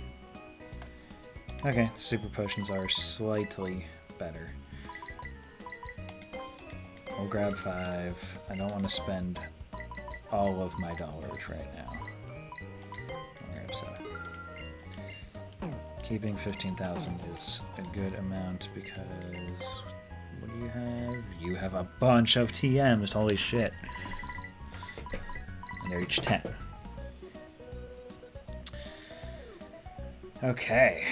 Okay, super potions are slightly better. We'll grab 5. I don't want to spend all of my dollars right now. I'll grab 7. Keeping 15,000 is a good amount because what do you have? You have a bunch of TMs, holy shit. And they're each 10. Okay.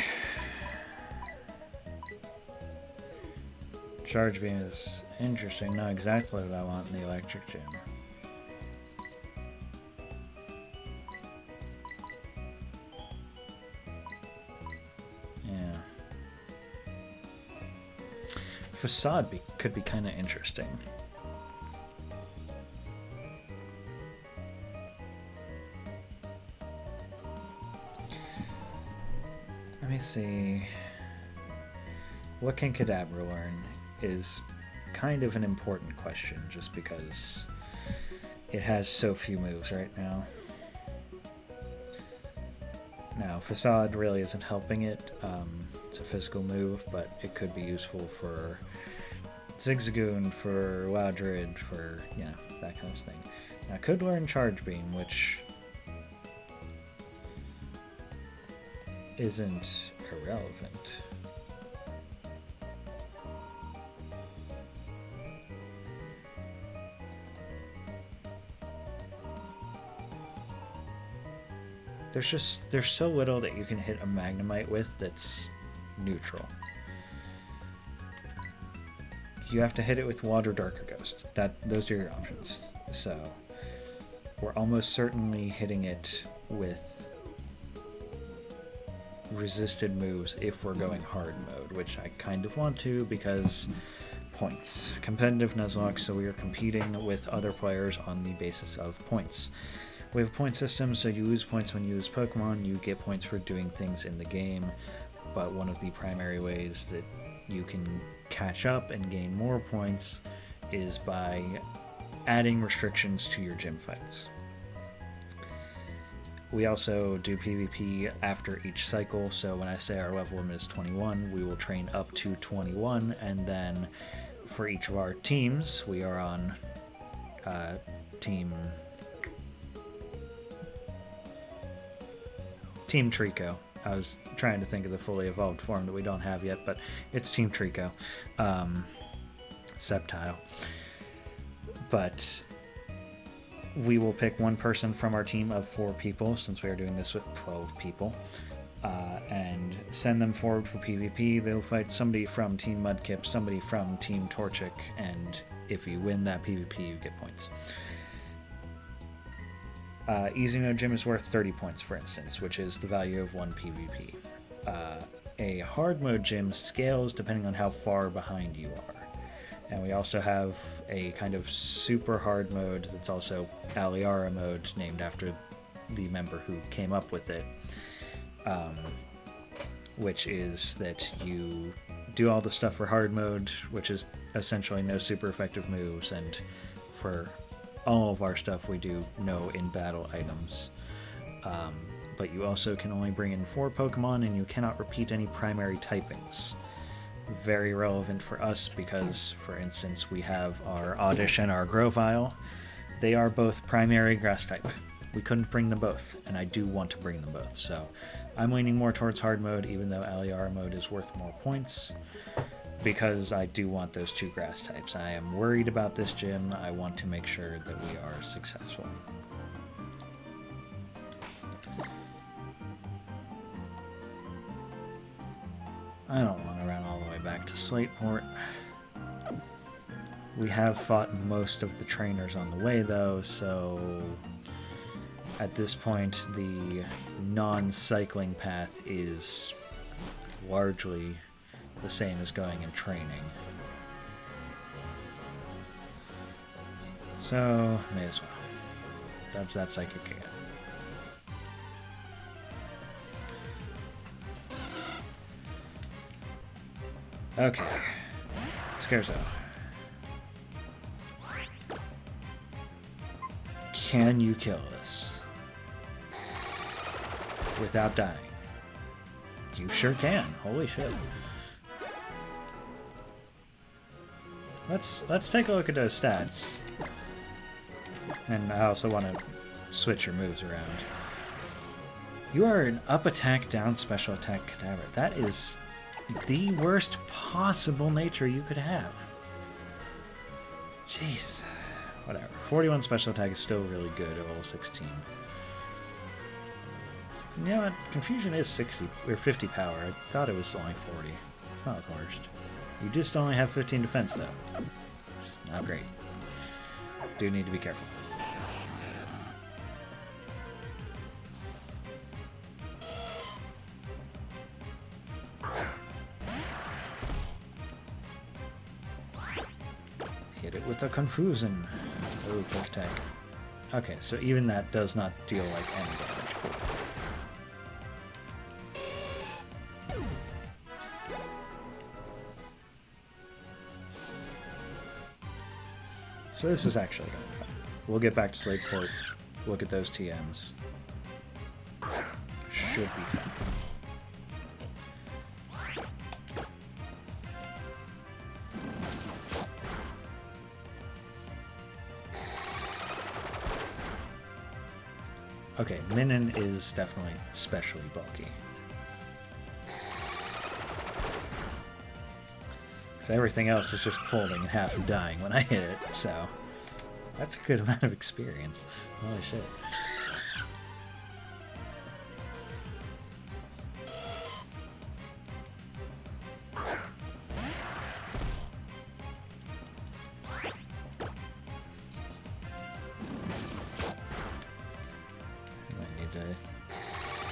Charge Beam is interesting, not exactly what I want in the electric gym. Yeah. Facade could be kind of interesting. Let me see. What can Kadabra learn is kind of an important question just because it has so few moves right now. Now, Facade really isn't helping it. It's a physical move, but it could be useful for Zigzagoon, for Loudred, for, you know, that kind of thing. Now, I could learn Charge Beam, which isn't irrelevant. There's so little that you can hit a Magnemite with that's neutral. You have to hit it with Water, Dark, or Ghost. Those are your options. So we're almost certainly hitting it with resisted moves if we're going hard mode, which I kind of want to because points. Competitive Nuzlocke, so we are competing with other players on the basis of points. We have a point system, so you lose points when you use Pokemon, you get points for doing things in the game, but one of the primary ways that you can catch up and gain more points is by adding restrictions to your gym fights. We also do PvP after each cycle, so when I say our level limit is 21, we will train up to 21, and then for each of our teams, we are on Team Trico. I was trying to think of the fully evolved form that we don't have yet, but it's Team Trico. Sceptile. But we will pick one person from our team of 4 people, since we are doing this with 12 people, and send them forward for PvP. They'll fight somebody from Team Mudkip, somebody from Team Torchic, and if you win that PvP, you get points. Easy mode gym is worth 30 points, for instance, which is the value of 1 PvP. A hard mode gym scales depending on how far behind you are. And we also have a kind of super hard mode that's also Aliara mode, named after the member who came up with it, which is that you do all the stuff for hard mode, which is essentially no super effective moves, and for all of our stuff we do no in-battle items. But you also can only bring in 4 Pokemon, and you cannot repeat any primary typings. Very relevant for us because, for instance, we have our Oddish and our Grovyle. They are both primary grass type. We couldn't bring them both, and I do want to bring them both. So I'm leaning more towards hard mode, even though Aliara mode is worth more points, because I do want those 2 grass types. I am worried about this gym. I want to make sure that we are successful. I don't want to run all the way back to Slateport. We have fought most of the trainers on the way, though, so at this point the non-cycling path is largely the same as going in training. So, may as well. Dubs that psychic again. Okay. Scarzo. Can you kill this? Without dying? You sure can. Holy shit. Let's take a look at those stats. And I also want to switch your moves around. You are an up attack, down special attack cadaver. That is the worst possible nature you could have. Jeez. Whatever. 41 special attack is still really good at level 16. You know what? Confusion is 60 or 50 power. I thought it was only 40. It's not the worst. You just only have 15 defense though. Which is not great. Do need to be careful. Hit it with a Confusion. Oh, quick attack. Okay, so even that does not deal like any damage. Cool. So this is actually going to be fun. We'll get back to Slateport, look at those TMs. Should be fun. Okay, Minin is definitely especially bulky. Because everything else is just folding in half and dying when I hit it, so that's a good amount of experience. Holy shit.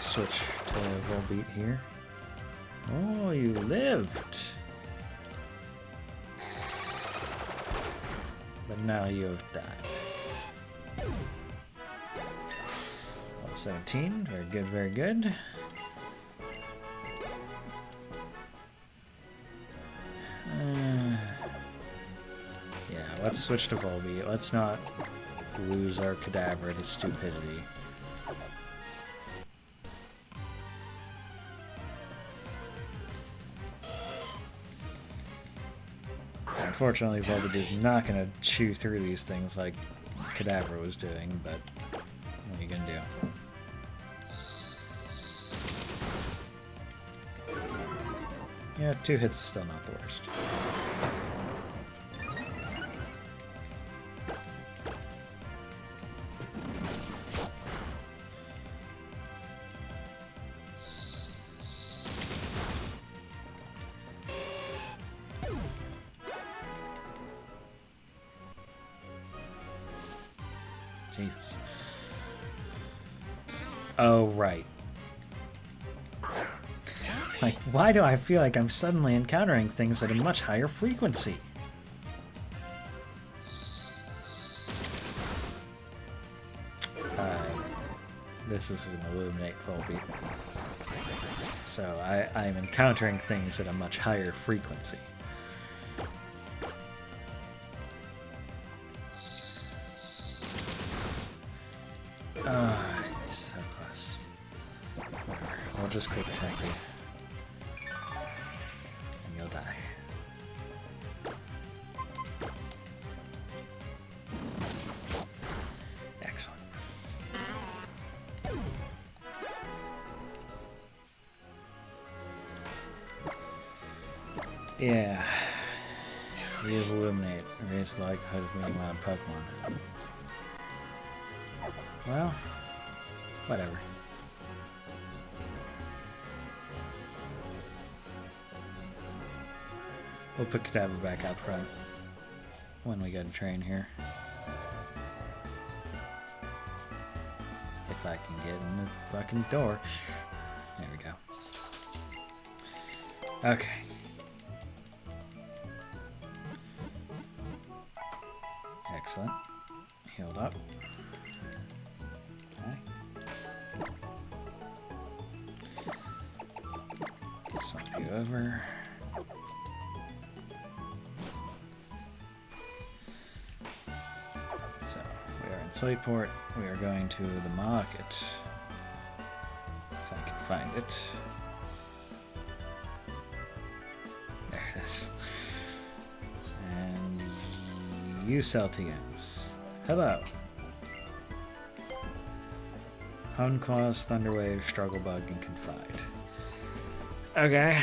Switch to Volbeat here. Oh, you lived! But now you have died. Level 17, very good, very good. Yeah, let's switch to Volbeat. Let's not lose our cadaver to stupidity. Unfortunately, Volbeat is not going to chew through these things like Cadaver was doing, but what are you going to do? Yeah, 2 hits is still not the worst. Jesus. Oh, right. Like, why do I feel like I'm suddenly encountering things at a much higher frequency? This is an Illuminate Volbeat. So I'm encountering things at a much higher frequency. So close. Whatever. I'll just quick attack you. And you'll die. Excellent. Yeah. We have Illuminate. Raise the likelihood of meeting wild Pokemon. Well, whatever. We'll put Cadaver back out front when we get a train here. If I can get in the fucking door. There we go. Okay. Excellent. Healed up. Swap you over. Slateport, we are going to the market. If I can find it. There it is. And you sell TMs. Hello. Honeclaws, Thunderwave, Strugglebug, and Confide. Okay.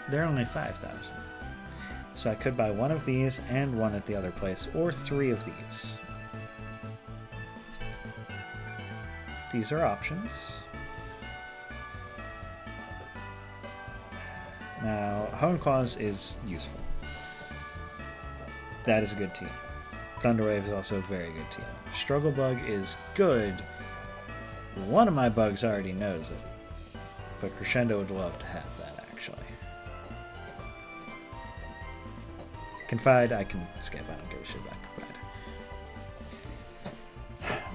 They're only 5,000. So I could buy one of these and one at the other place, or 3 of these. These are options. Now, Honeclaws is useful. That is a good team. Thunderwave is also a very good team. Strugglebug is good. One of my bugs already knows it. But Crescendo would love to have that, actually. Confide, I can skip. I don't give a shit about Confide.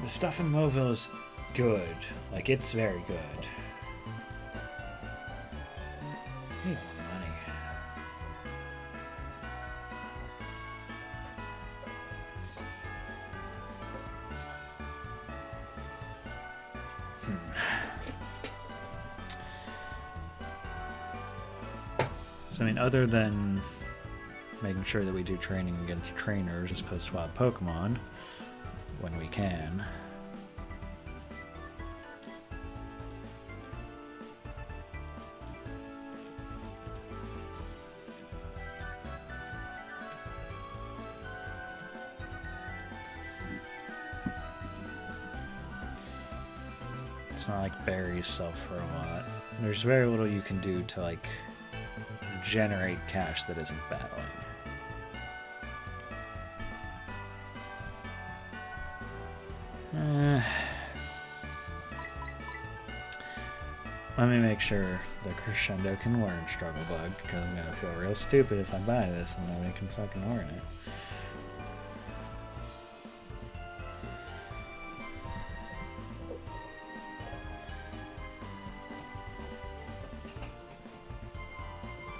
The stuff in Moville is good. Like, it's very good. I need more money. So, I mean, other than making sure that we do training against trainers as opposed to wild Pokemon when we can. It's not like berries sell for a lot. There's very little you can do to like generate cash that isn't battling. Let me make sure the Crescendo can learn Strugglebug, because I'm gonna feel real stupid if I buy this and nobody can fucking learn it.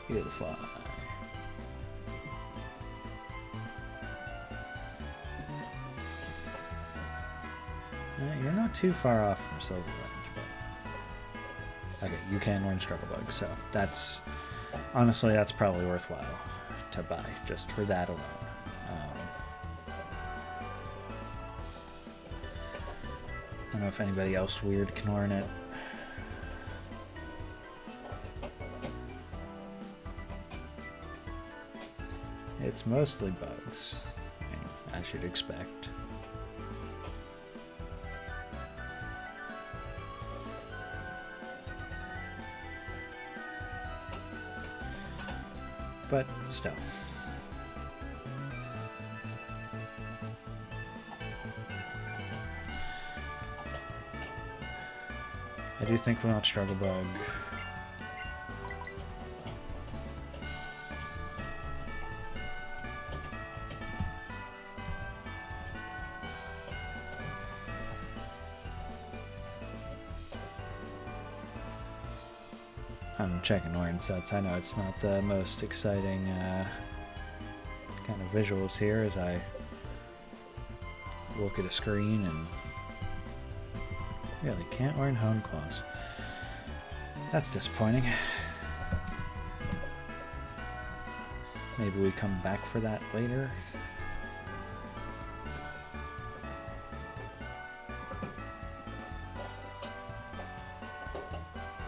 Beautiful. You're not too far off from Silver Range, but okay, you can learn Strugglebug, so that's honestly that's probably worthwhile to buy just for that alone. I don't know if anybody else weird can learn it. It's mostly bugs, as you'd expect. But still. I do think we want Strugglebug. I'm checking learn sets. I know it's not the most exciting kind of visuals here as I look at a screen and really can't learn Honeclaws. That's disappointing. Maybe we come back for that later.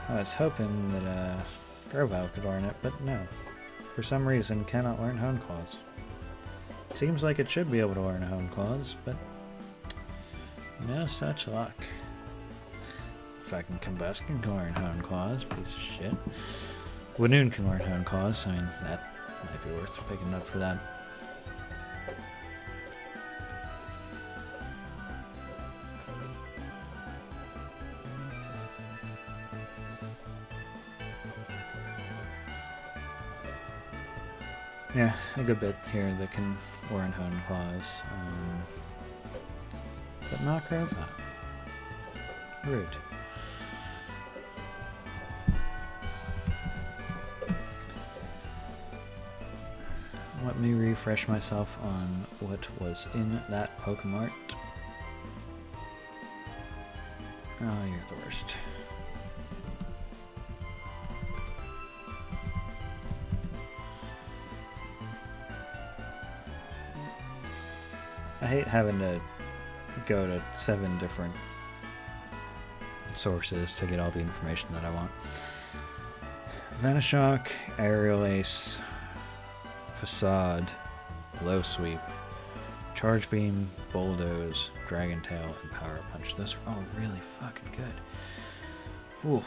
I was hoping that Grovyle could learn it, but no. For some reason, cannot learn Honeclaws. Seems like it should be able to learn Honeclaws, but no such luck. Fucking Combuskin can learn Honeclaws, piece of shit. Wanoon can learn Honeclaws, I mean, that might be worth picking up for that. Yeah, a good bit here that can learn Honeclaws, but not Grovyle. Rude. let me refresh myself on what was in that Pokemart. Oh, you're the worst. I hate having to go to 7 different sources to get all the information that I want. Venoshock, Aerial Ace, Facade, Low Sweep, Charge Beam, Bulldoze, Dragon Tail, and Power Punch. Those are all really fucking good. Whew.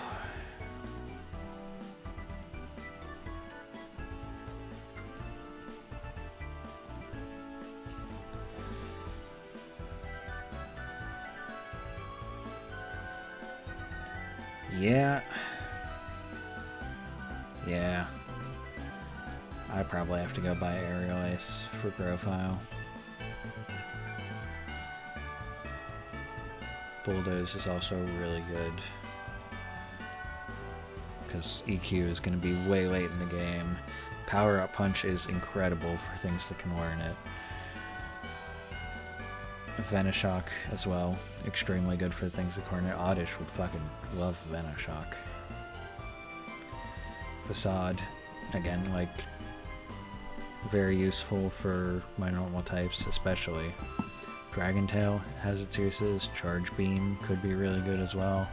Yeah. I probably have to go buy Aerial Ace for Profile. Bulldoze is also really good, because EQ is going to be way late in the game. Power Up Punch is incredible for things that can learn it. Venoshock as well, extremely good for things that can learn it. Oddish would fucking love Venoshock. Facade, again, like, very useful for my normal types, especially. Dragon Tail has its uses. Charge Beam could be really good as well.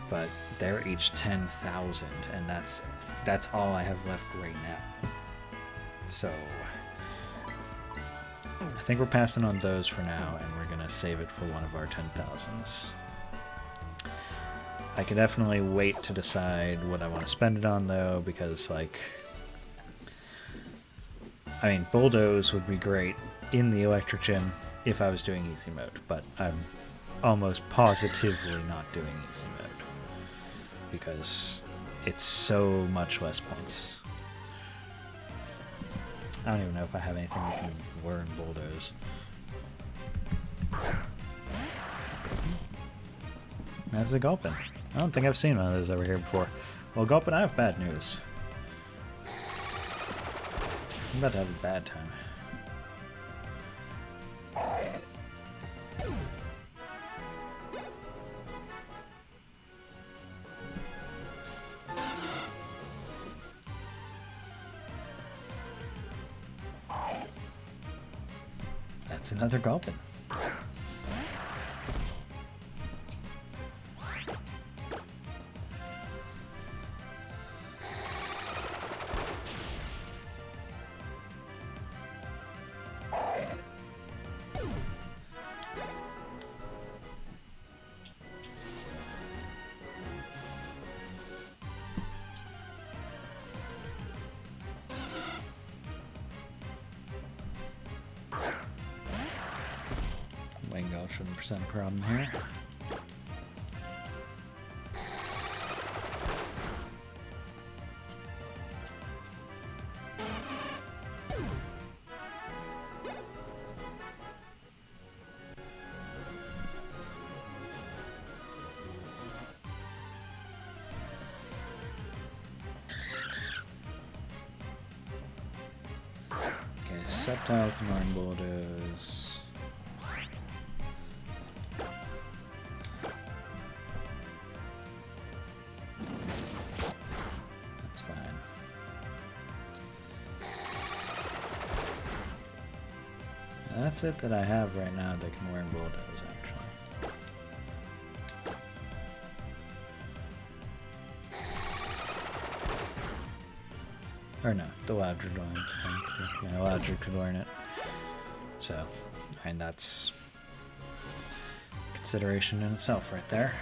But they're each 10,000, and that's all I have left right now. So I think we're passing on those for now, and we're gonna save it for one of our 10,000s. I can definitely wait to decide what I want to spend it on, though, because, like, I mean, Bulldoze would be great in the Electric Gym if I was doing easy mode, but I'm almost positively not doing easy mode because it's so much less points. I don't even know if I have anything that can learn Bulldoze. That's a Gulpin. I don't think I've seen one of those over here before. Well, Gulpin, I have bad news. I'm about to have a bad time. That's another Gulpin. Wingull shouldn't present a problem here. Okay, Sceptile can learn Bulldoze. That's it that I have right now that can learn Bulldoze, actually. Or no, the Loudred one. Yeah, Loudred could learn it. So, I mean, that's consideration in itself right there.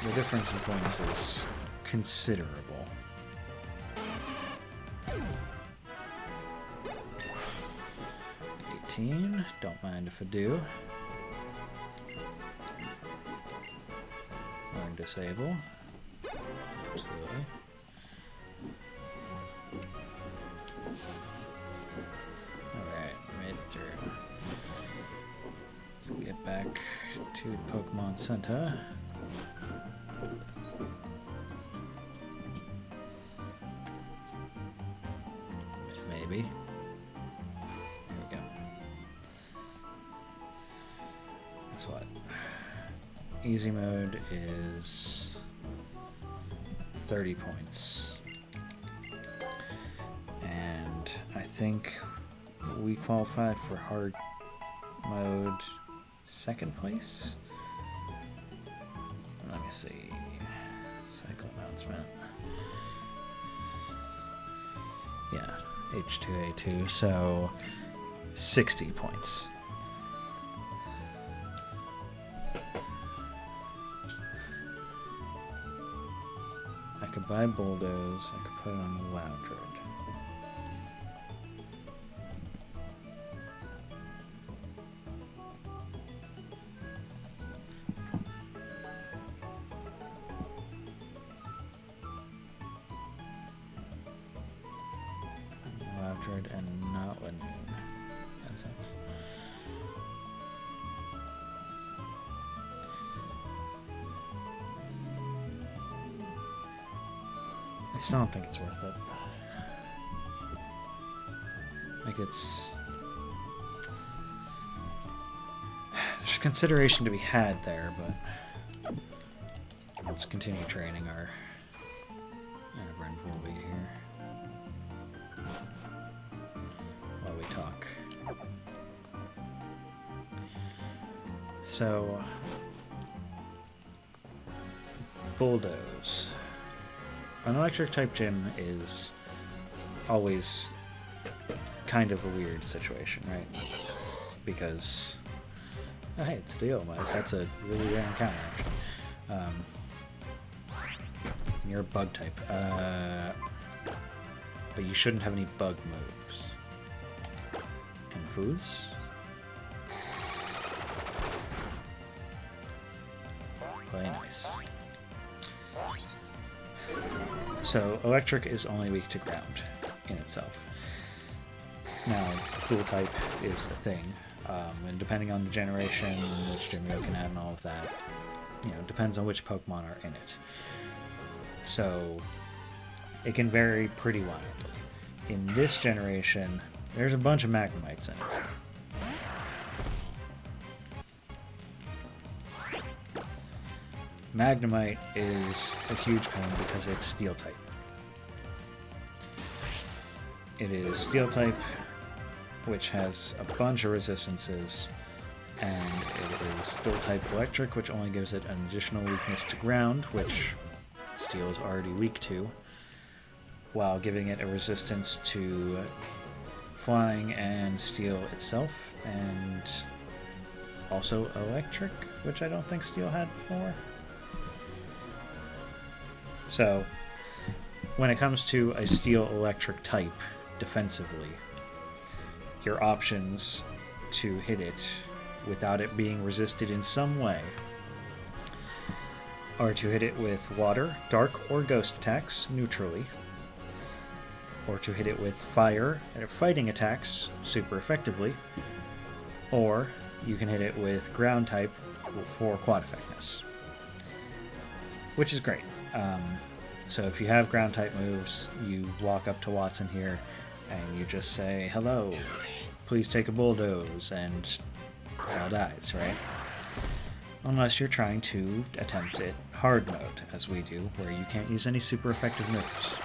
The difference in points is considerable. Don't mind if I do. Learn Disable. Absolutely. Alright, made it through. Let's get Pokemon Center. Maybe. There we go. Guess what? Easy mode is 30 points. And I think we qualify for hard mode second place. Let me see. Cycle announcement. Yeah, H2A2, so 60 points. I could buy Bulldoze, I could put it on Loudred. And not Lanoon. That sucks. I still don't think it's worth it. Like, it's... There's consideration to be had there, but... Let's continue training our Renvolby here. While we talk. So... Bulldoze. An electric type gym is always kind of a weird situation, right? Because, oh, hey, it's a Deomize. That's a really rare encounter, actually. You're a bug type. But you shouldn't have any bug moves. Confuse? Very nice. So, electric is only weak to ground in itself. Now, dual type is a thing, and depending on the generation, which gym you can add and all of that, you know, depends on which Pokemon are in it. So, it can vary pretty wildly. In this generation, there's a bunch of Magnemites in it. Magnemite is a huge pain because it's Steel type. It is Steel type, which has a bunch of resistances, and it is Dual type Electric, which only gives it an additional weakness to ground, which Steel is already weak to, while giving it a resistance to flying and Steel itself, and also Electric, which I don't think Steel had before. So, when it comes to a Steel-Electric type defensively, your options to hit it without it being resisted in some way are to hit it with Water, Dark, or Ghost attacks neutrally, or to hit it with Fire and fighting attacks super effectively, or you can hit it with Ground type for quad effectiveness, which is great. So if you have ground type moves, you walk up to Wattson here and you just say, "Hello, please take a Bulldoze," and it all dies, right? Unless you're trying to attempt it hard mode, as we do, where you can't use any super effective moves.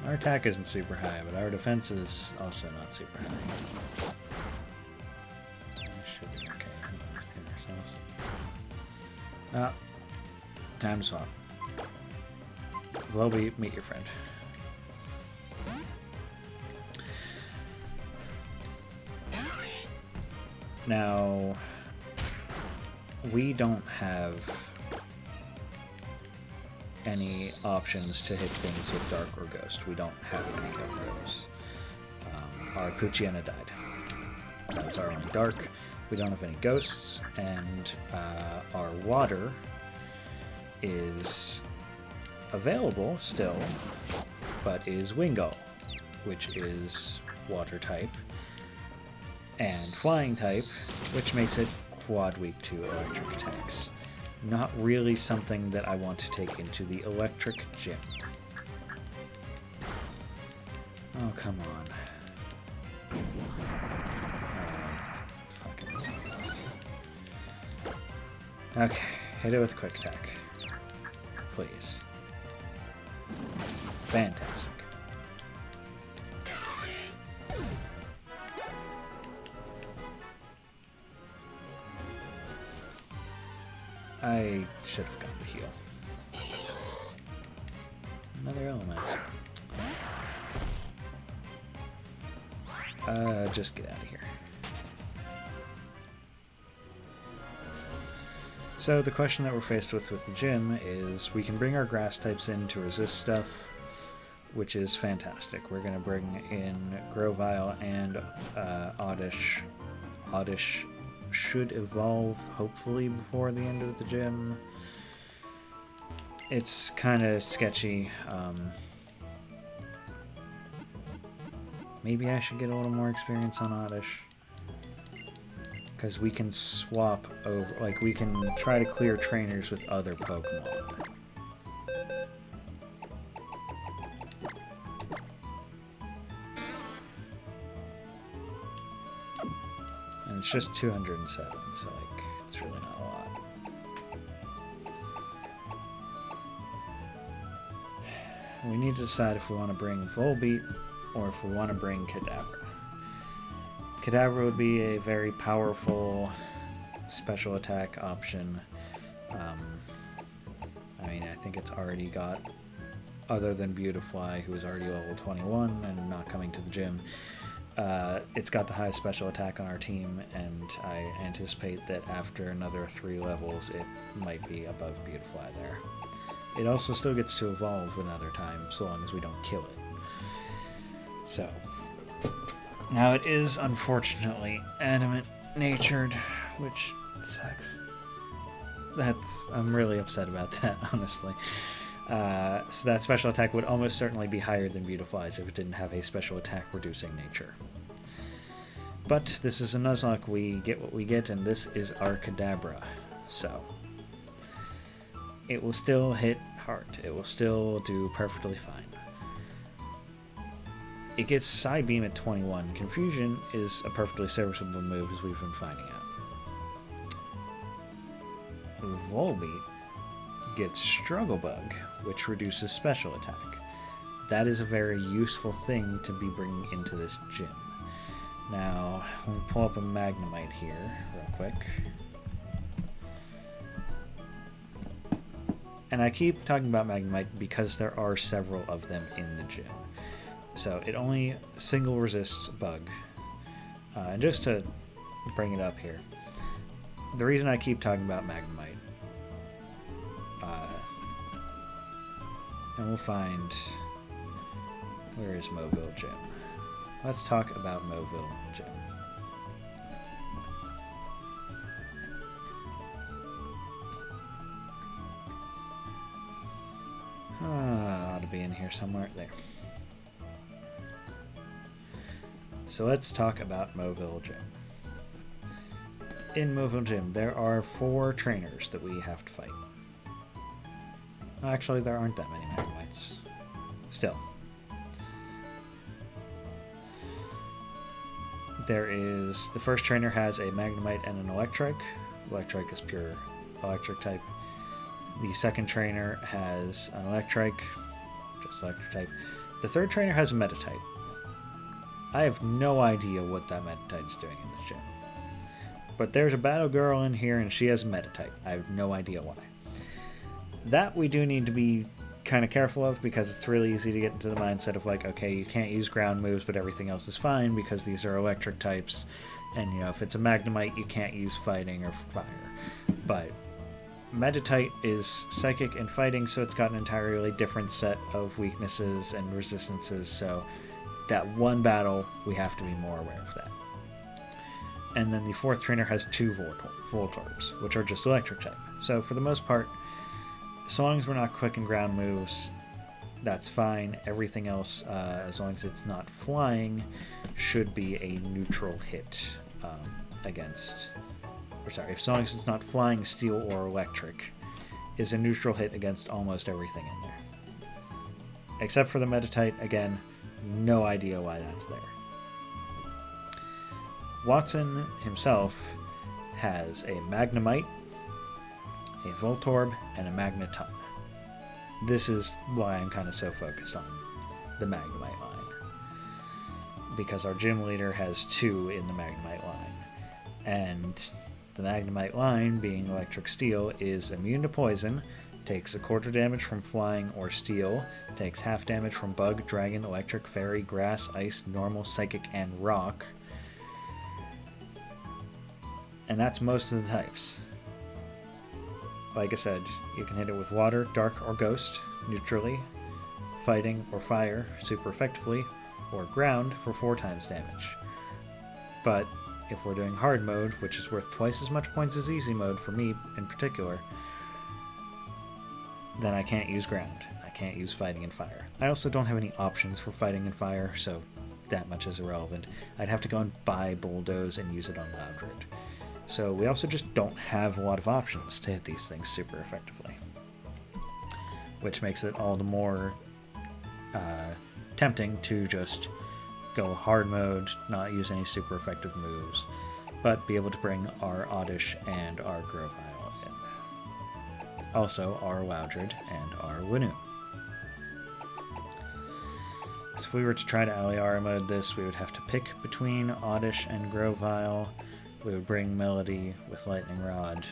Our attack isn't super high, but our defense is also not super high. Should be okay. Let's pin ourselves. Ah, time to swap. Volby, meet your friend. Now, we don't have any options to hit things with Dark or Ghost. We don't have any of those. Our Poochyena died. That was our only Dark. We don't have any Ghosts, and our Water is available still, but is Wingull, which is water type, and flying type, which makes it quad weak to electric attacks. Not really something that I want to take into the electric gym. Oh, come on. Fucking Jesus. Okay, hit it with quick attack. Please. Fantastic. I should have gone to heal. Another element. Just get out of here. So the question that we're faced with the gym is we can bring our grass types in to resist stuff, which is fantastic. We're going to bring in Grovyle and Oddish. Oddish should evolve, hopefully, before the end of the gym. It's kind of sketchy. Maybe I should get a little more experience on Oddish. Because we can swap over, like, we can try to clear trainers with other Pokemon. And it's just 207, so, like, it's really not a lot. We need to decide if we want to bring Volbeat or if we want to bring Kadabra. Kadabra would be a very powerful special attack option. I mean, I think it's already got, other than Beautifly, who is already level 21 and not coming to the gym, it's got the highest special attack on our team, and I anticipate that after another 3 levels, it might be above Beautifly there. It also still gets to evolve another time, so long as we don't kill it. So, now it is unfortunately adamant-natured, which sucks. I'm really upset about that, honestly. So that special attack would almost certainly be higher than Beautifly's if it didn't have a special attack reducing nature. But this is a Nuzlocke, we get what we get, and this is our Kadabra. So, it will still hit hard. It will still do perfectly fine. It gets Side Beam at 21. Confusion is a perfectly serviceable move, as we've been finding out. Volbeat gets Struggle Bug, which reduces special attack. That is a very useful thing to be bringing into this gym. Now, let me pull up a Magnemite here real quick. And I keep talking about Magnemite because there are several of them in the gym. So it only single resists Bug. And just to bring it up here, the reason I keep talking about Magnemite, and we'll find, where is Moville Gym? Let's talk about Moville Gym. Ought to be in here somewhere. There. So let's talk about Moville Gym. In Moville Gym, there are 4 trainers that we have to fight. Actually, there aren't that many Magnemites. Still. The first trainer has a Magnemite and an Electric. Electric is pure electric type. The second trainer has an Electric, just electric type. The third trainer has a Meta-type. I have no idea what that Meta-type's doing in this gym. But there's a Battle Girl in here and she has a Meta-type. I have no idea why. That we do need to be kind of careful of, because it's really easy to get into the mindset of like, okay, you can't use ground moves, but everything else is fine because these are electric types, and you know, if it's a Magnemite, you can't use fighting or fire. But Meta-type is psychic and fighting, so it's got an entirely different set of weaknesses and resistances, so that one battle, we have to be more aware of that. And then the fourth trainer has 2 Voltorbs, which are just electric type. So for the most part, so long as we're not quick and ground moves, that's fine. Everything else, as long as it's not flying, should be a neutral hit against... Or sorry, as long as it's not flying, steel, or electric, is a neutral hit against almost everything in there. Except for the Metatite, again, no idea why that's there. Wattson himself has a Magnemite, a Voltorb, and a Magneton. This is why I'm kind of so focused on the Magnemite line, because our gym leader has 2 in the Magnemite line, and the Magnemite line, being Electric Steel, is immune to poison, takes 1/4 damage from flying or steel, takes half damage from bug, dragon, electric, fairy, grass, ice, normal, psychic, and rock. And that's most of the types. Like I said, you can hit it with water, dark, or ghost, neutrally, fighting or fire, super effectively, or ground for 4 times damage. But if we're doing hard mode, which is worth twice as much points as easy mode for me in particular, then I can't use ground. I can't use fighting and fire. I also don't have any options for fighting and fire, so that much is irrelevant. I'd have to go and buy Bulldoze and use it on Loudred. So we also just don't have a lot of options to hit these things super effectively, which makes it all the more tempting to just go hard mode, not use any super effective moves, but be able to bring our Oddish and our Grovyle in. Also our Loudred and our Linoone. So if we were to try to Aliara mode this, we would have to pick between Oddish and Grovyle. We would bring Melody with Lightning Rod,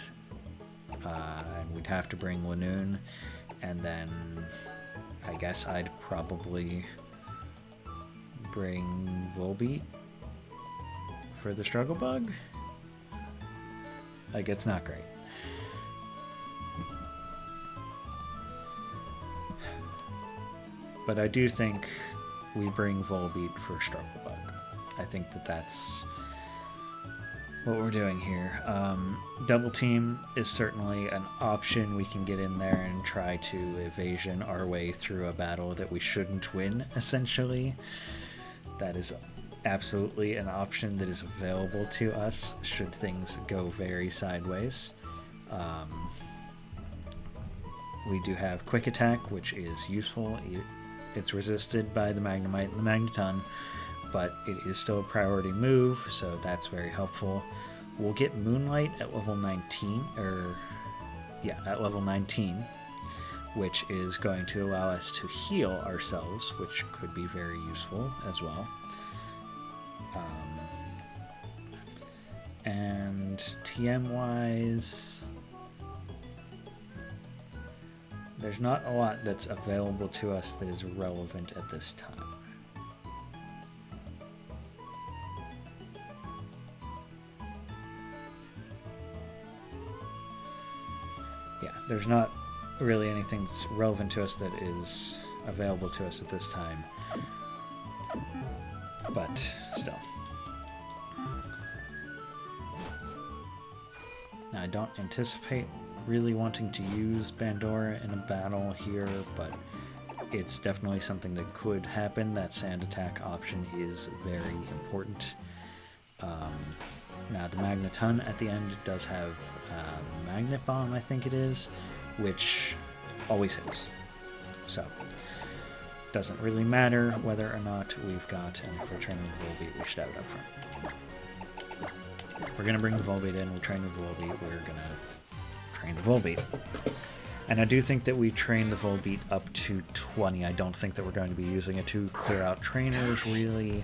and we'd have to bring Linoone, and then I guess I'd probably bring Volbeat for the Struggle Bug. Like, it's not great. But I do think we bring Volbeat for Struggle Bug. I think that that's what we're doing here. Double Team is certainly an option. We can get in there and try to evasion our way through a battle that we shouldn't win, essentially. That is absolutely an option that is available to us should things go very sideways. We do have Quick Attack, which is useful. It's resisted by the Magnemite and the Magneton, but it is still a priority move, so that's very helpful. We'll get Moonlight at level 19, at level 19, which is going to allow us to heal ourselves, which could be very useful as well. And TM-wise, there's not a lot that's available to us that is relevant at this time. Yeah, there's not really anything that's relevant to us that is available to us at this time. But still. Now, I don't anticipate really wanting to use Bandora in a battle here, but it's definitely something that could happen. That Sand Attack option is very important. Now, the Magneton at the end does have Magnet Bomb, I think it is, which always hits. So, doesn't really matter whether or not we've got, and if we're training with Volbeat, we should have it up front. If we're going to bring the Volbeat in, we'll train with Volbeat, we're going to train the Volbeat. And I do think that we train the Volbeat up to 20. I don't think that we're going to be using it to clear out trainers, really,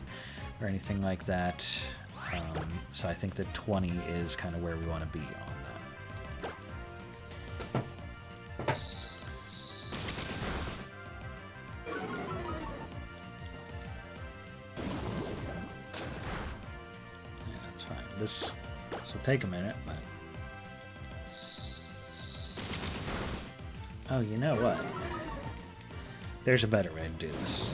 or anything like that. So I think that 20 is kind of where we want to be on that. Yeah, that's fine. This will take a minute, but... Oh, you know what? There's a better way to do this.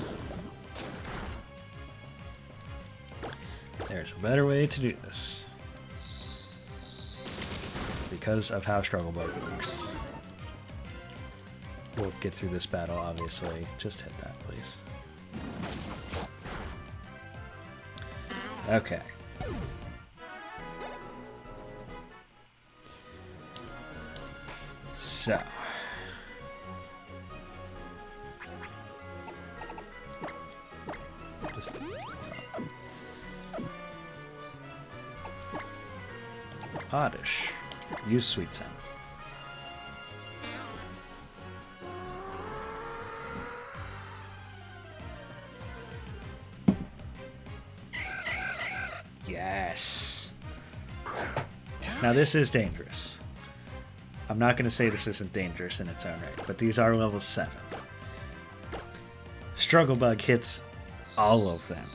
There's a better way to do this. Because of how Struggle Bug works. we'll get through this battle, obviously. Just hit that, please. Okay. So. Just, Oddish. Use Sweet Scent. Yes. Now this is dangerous. I'm not going to say this isn't dangerous in its own right, but these are level 7. Struggle Bug hits all of them.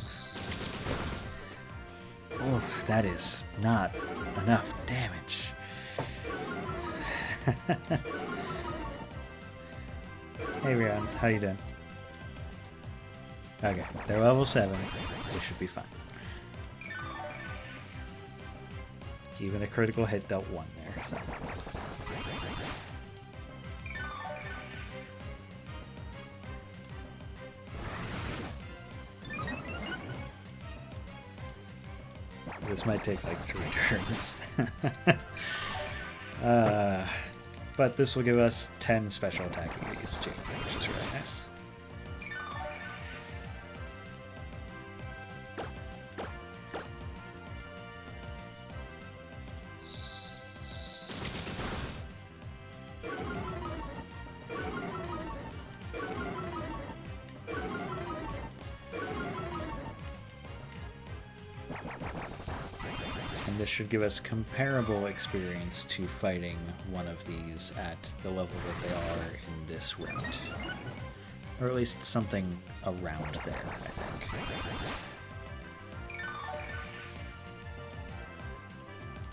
Oh, that is not enough damage. Hey Rion, how you doing? Okay, they're level 7. They should be fine. Even a critical hit dealt 1 there. So. This might take like 3 turns. But this will give us 10 special attacking bees too, which is really nice. This should give us comparable experience to fighting one of these at the level that they are in this route. Or at least something around there, I think.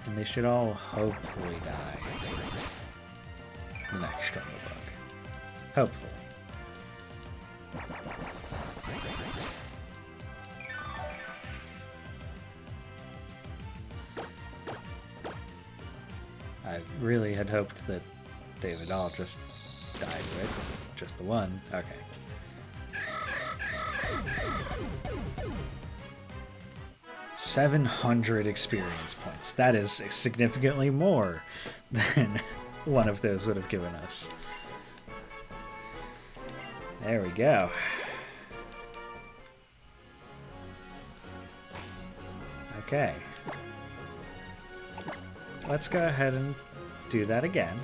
And they should all hopefully die to the next Struggle Bug. Hopefully. I really had hoped that they would all just die to it. Just the one. Okay. $700 experience points. That is significantly more than one of those would have given us. There we go. Okay. Let's go ahead and do that again.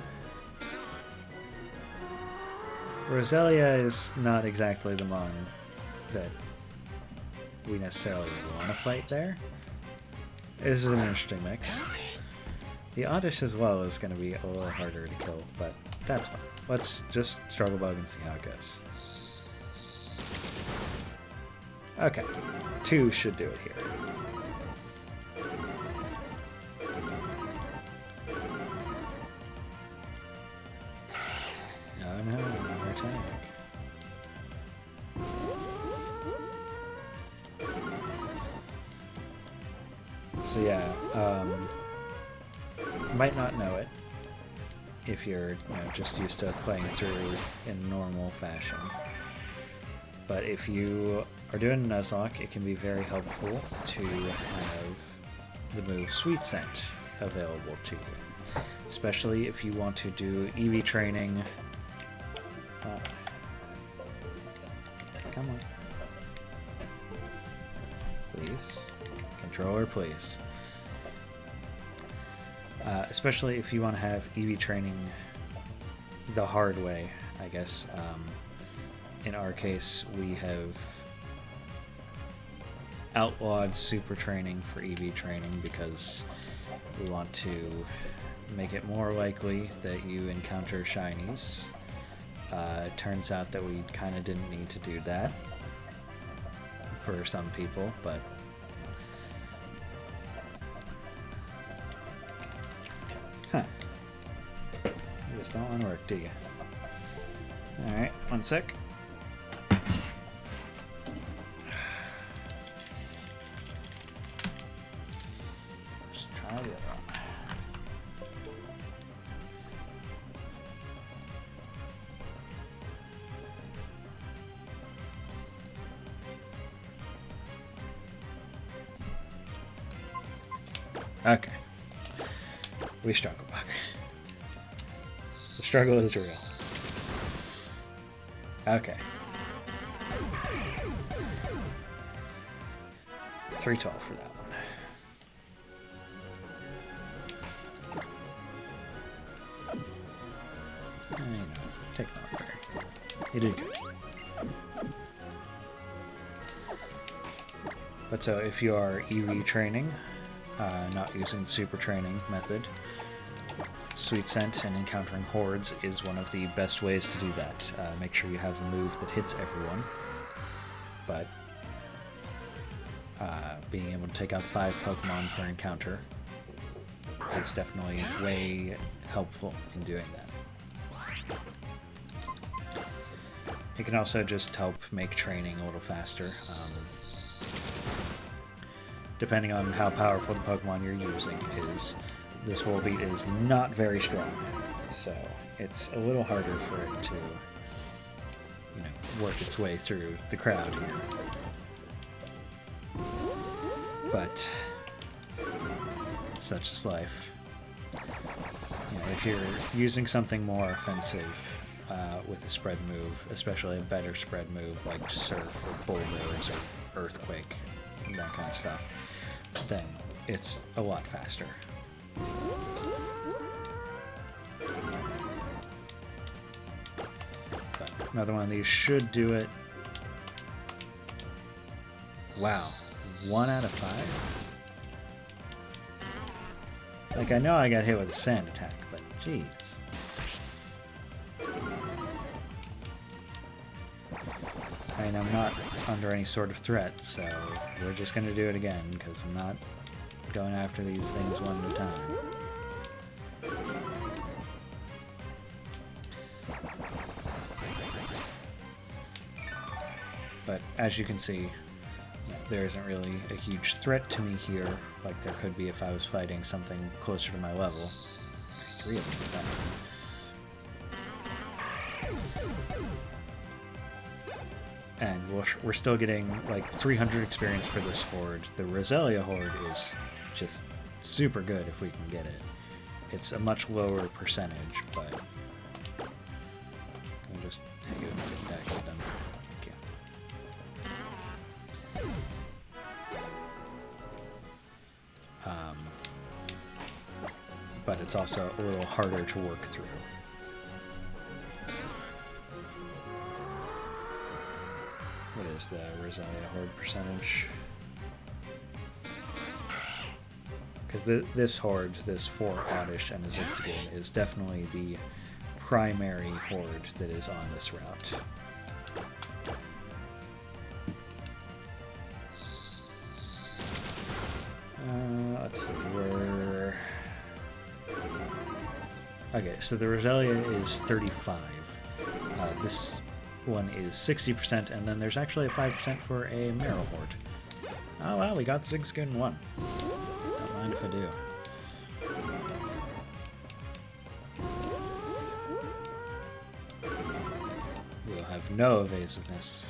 Roselia is not exactly the mon that we necessarily want to fight there. This is an interesting mix. The Oddish as well is going to be a little harder to kill, but that's fine. Let's just Struggle Bug and see how it goes. Okay, 2 should do it here. Oh no, another attack. So yeah, might not know it if you're just used to playing through in normal fashion. But if you are doing Nuzlocke, it can be very helpful to have the move Sweet Scent available to you. Especially if you want to do EV training. Come on. Please. Controller, please. Especially if you want to have EV training the hard way, I guess. In our case, we have outlawed super training for EV training because we want to make it more likely that you encounter shinies. It turns out that we kind of didn't need to do that for some people, but huh. You just don't want to work, do you? Alright, one sec. Let's try the other one. Okay. We struggle, Buck. The struggle is real. Okay. 312 for that one. Take Knockberry. You did good. But so if you are EV training, not using the super training method, Sweet Scent and encountering hordes is one of the best ways to do that. Make sure you have a move that hits everyone, but being able to take out 5 Pokemon per encounter is definitely way helpful in doing that. It can also just help make training a little faster. Depending on how powerful the Pokemon you're using is, this Volbeat is not very strong, so it's a little harder for it to, you know, work its way through the crowd here. But such is life. You know, if you're using something more offensive with a spread move, especially a better spread move like Surf or Bulldoze or Earthquake, that kind of stuff, then it's a lot faster. But another one of these should do it. Wow, 1 out of 5? Like, I know I got hit with a sand attack, but jeez. I mean, I'm not under any sort of threat, so we're just going to do it again, because I'm not going after these things one at a time. But as you can see, there isn't really a huge threat to me here, like there could be if I was fighting something closer to my level. 3 of them at that. And we're still getting like 300 experience for this horde. The Roselia horde is just super good if we can get it. It's a much lower percentage, but I'll just hit you with a attack with them. But it's also a little harder to work through. What is the Roselia horde percentage? Because this horde, this 4 Oddish and a Zigzagoon, is definitely the primary horde that is on this route. Let's see, we're... Okay, so the Roselia is 35. This one is 60%, and then there's actually a 5% for a Marrow horde. Oh well, we got Zigzagoon 1. Don't mind if I do. We'll have no evasiveness.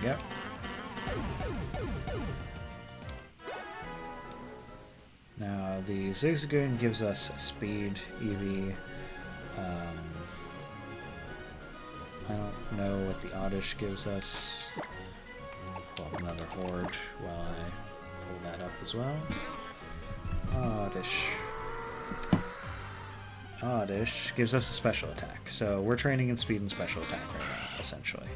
Yep. Now the Zigzagoon gives us speed, EV. I don't know what the Oddish gives us. Pull up another horde while I pull that up as well. Oddish gives us a special attack. So we're training in speed and special attack right now, essentially.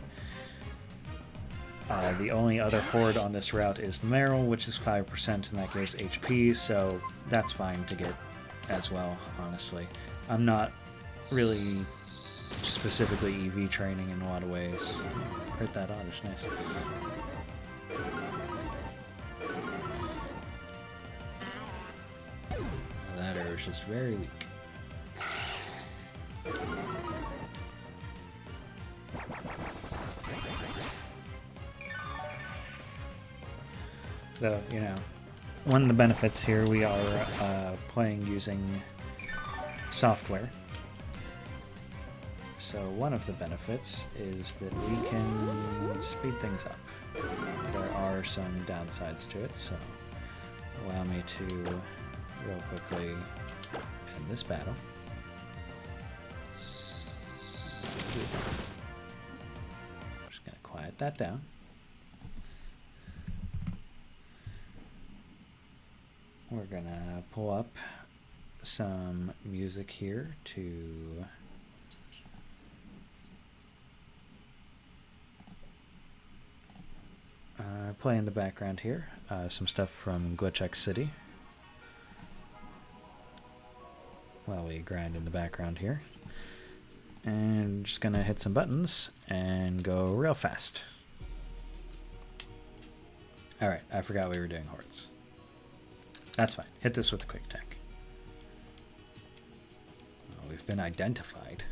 The only other horde on this route is the Marill, which is 5%, and that gives HP, so that's fine to get as well, honestly. I'm not really specifically EV training in a lot of ways. Crit that Oddish, nice. That arrow is just very weak. Though, you know, one of the benefits here, we are playing using software. So one of the benefits is that we can speed things up. There are some downsides to it, so allow me to real quickly end this battle. I'm just going to quiet that down. We're going to pull up some music here to play in the background here. Some stuff from Glitch X City while we grind in the background here. And just gonna hit some buttons and go real fast. Alright, I forgot we were doing hordes. That's fine. Hit this with a quick tech. Oh, we've been identified.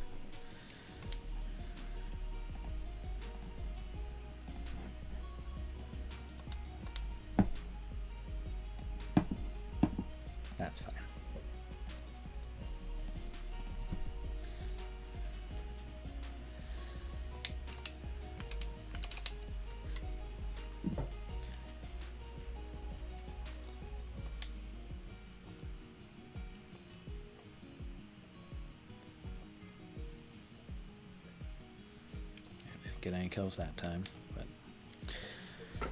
That's fine. Didn't get any kills that time, but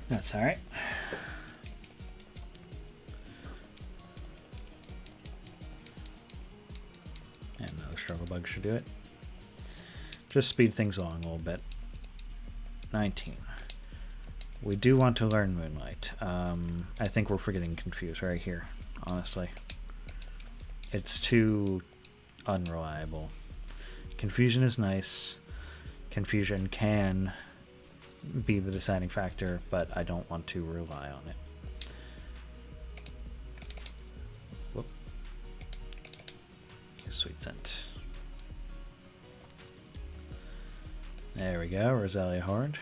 that's all right. Struggle bug should do it. Just speed things along a little bit. 19. We do want to learn Moonlight. I think we're forgetting Confuse right here, honestly. It's too unreliable. Confusion is nice. Confusion can be the deciding factor, but I don't want to rely on it. Whoop. Sweet scent. There we go, Roselia Horde.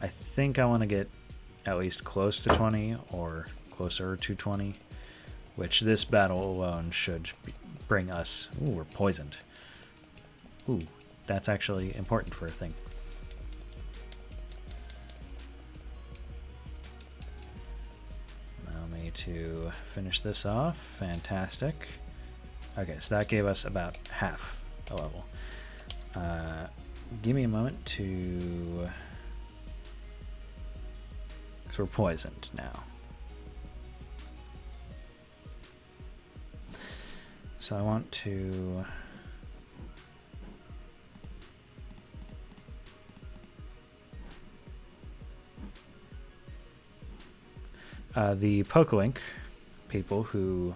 I think I want to get at least close to 20 or closer to 20, which this battle alone should bring us. Ooh, we're poisoned. Ooh, that's actually important for a thing. Allow me to finish this off. Fantastic. Okay, so that gave us about half a level. Give me a moment to... because we're poisoned now. So I want to... the Pokelink people who...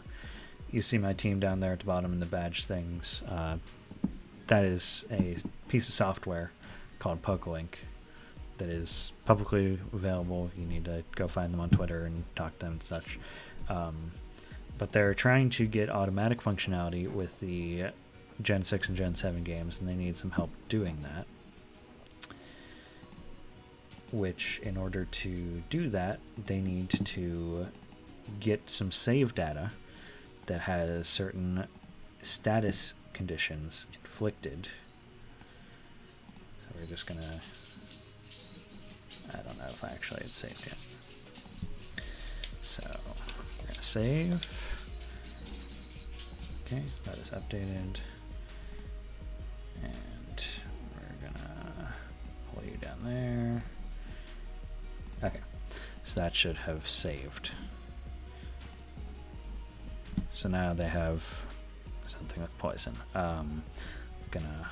you see my team down there at the bottom in the badge things. That is a piece of software called Pokelink that is publicly available. You need to go find them on Twitter and talk to them and such. But they're trying to get automatic functionality with the Gen 6 and Gen 7 games, and they need some help doing that. Which, in order to do that, they need to get some save data that has certain status conditions inflicted. So we're just gonna... I don't know if I actually had saved yet. So we're gonna save. Okay, that is updated. And we're gonna pull you down there. Okay, so that should have saved. So now they have something with poison. I'm gonna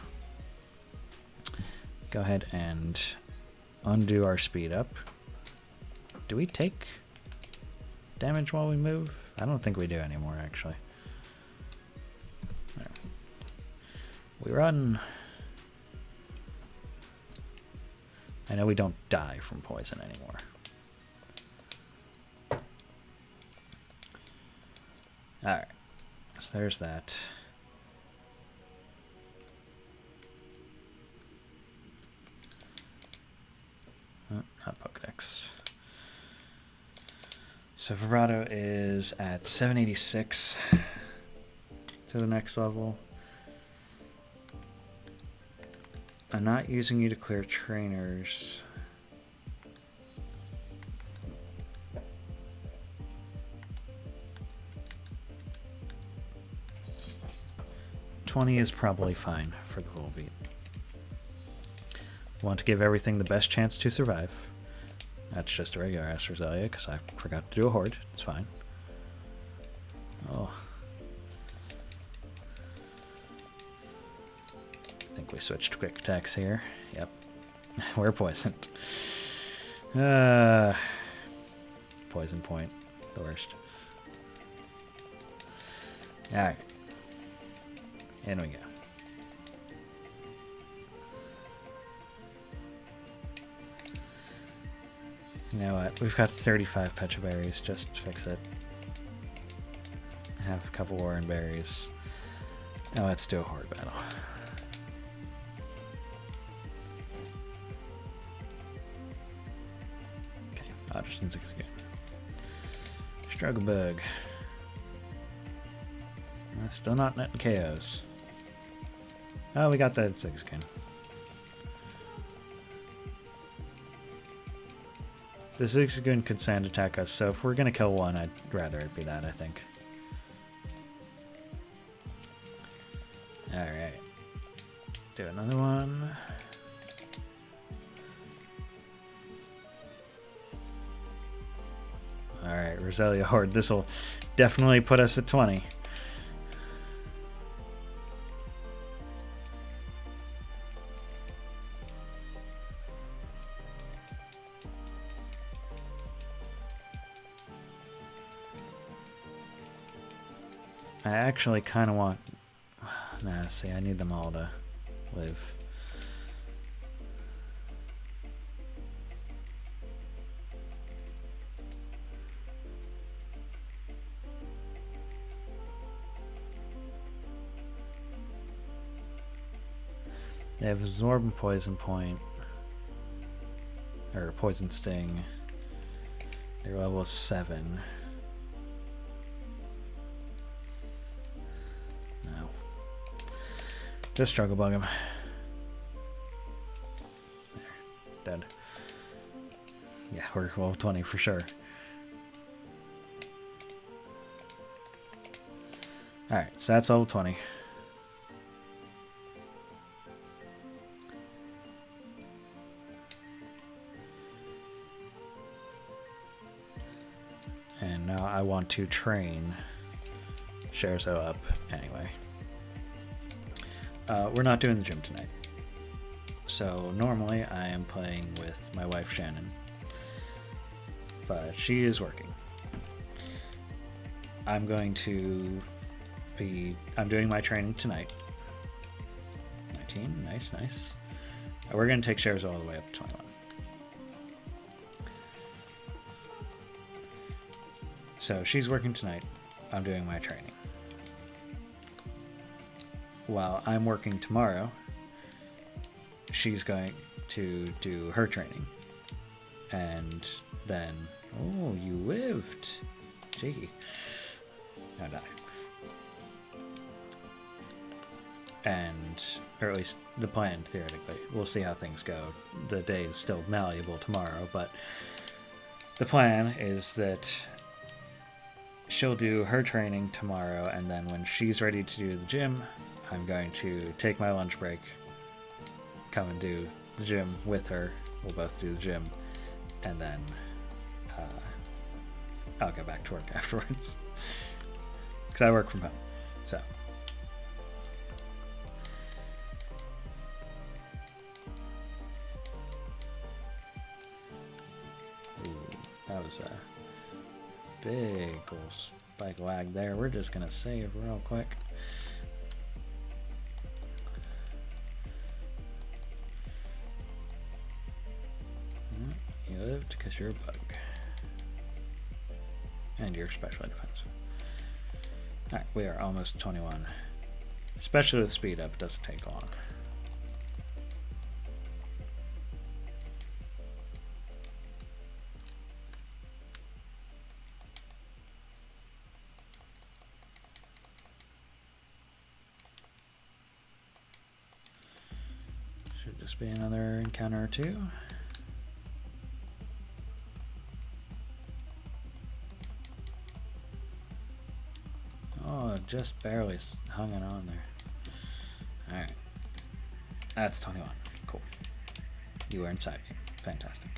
go ahead and undo our speed up. Do we take damage while we move? I don't think we do anymore, actually. There. We run. I know we don't die from poison anymore. Alright, so there's that. Oh, not Pokedex. So vibrato is at 786 to the next level. I'm not using you to clear trainers. $20 is probably fine for the full beat. Want to give everything the best chance to survive. That's just a regular ass Roselia because I forgot to do a horde. It's fine. Oh. I think we switched quick attacks here. Yep. We're poisoned. Poison point. The worst. Alright. In we go. You know what? We've got 35 Pecha Berries. Just fix it. Have a couple Warren Berries. Now let's do a horde battle. Okay, Odgerson's again. Struggle Bug. Still not netting KOs. Oh, we got that 6 again. The Zigzagoon could sand attack us, so if we're gonna kill one, I'd rather it be that, I think. Alright. Do another one. Alright, Roselia Horde. This'll definitely put us at 20. I actually kind of want... Nah, see, I need them all to live. They have Absorb and Poison Point. Or Poison Sting. They're level 7. Just struggle bug him. There. Dead. Yeah, we're level 20 for sure. Alright, so that's level 20. And now I want to train Scherzo up anyway. We're not doing the gym tonight. So normally I am playing with my wife Shannon, but she is working. I'm doing my training tonight. 19, nice, nice. We're going to take shares all the way up to 21. So she's working tonight. I'm doing my training. While I'm working tomorrow, she's going to do her training. And then... Oh, you lived! Gee. Now die. And... Or at least the plan, theoretically. We'll see how things go. The day is still malleable tomorrow, but... The plan is that... She'll do her training tomorrow, and then when she's ready to do the gym... I'm going to take my lunch break, come and do the gym with her. We'll both do the gym, and then I'll go back to work afterwards. Because I work from home, so. Ooh, that was a big old spike lag there. We're just going to save real quick. You lived because you're a bug. And you're specially defensive. Alright, we are almost 21. Especially with speed up, it doesn't take long. Just be another encounter or two. Oh, just barely hung it on there. Alright. That's 21. Cool. You were inside me. Fantastic.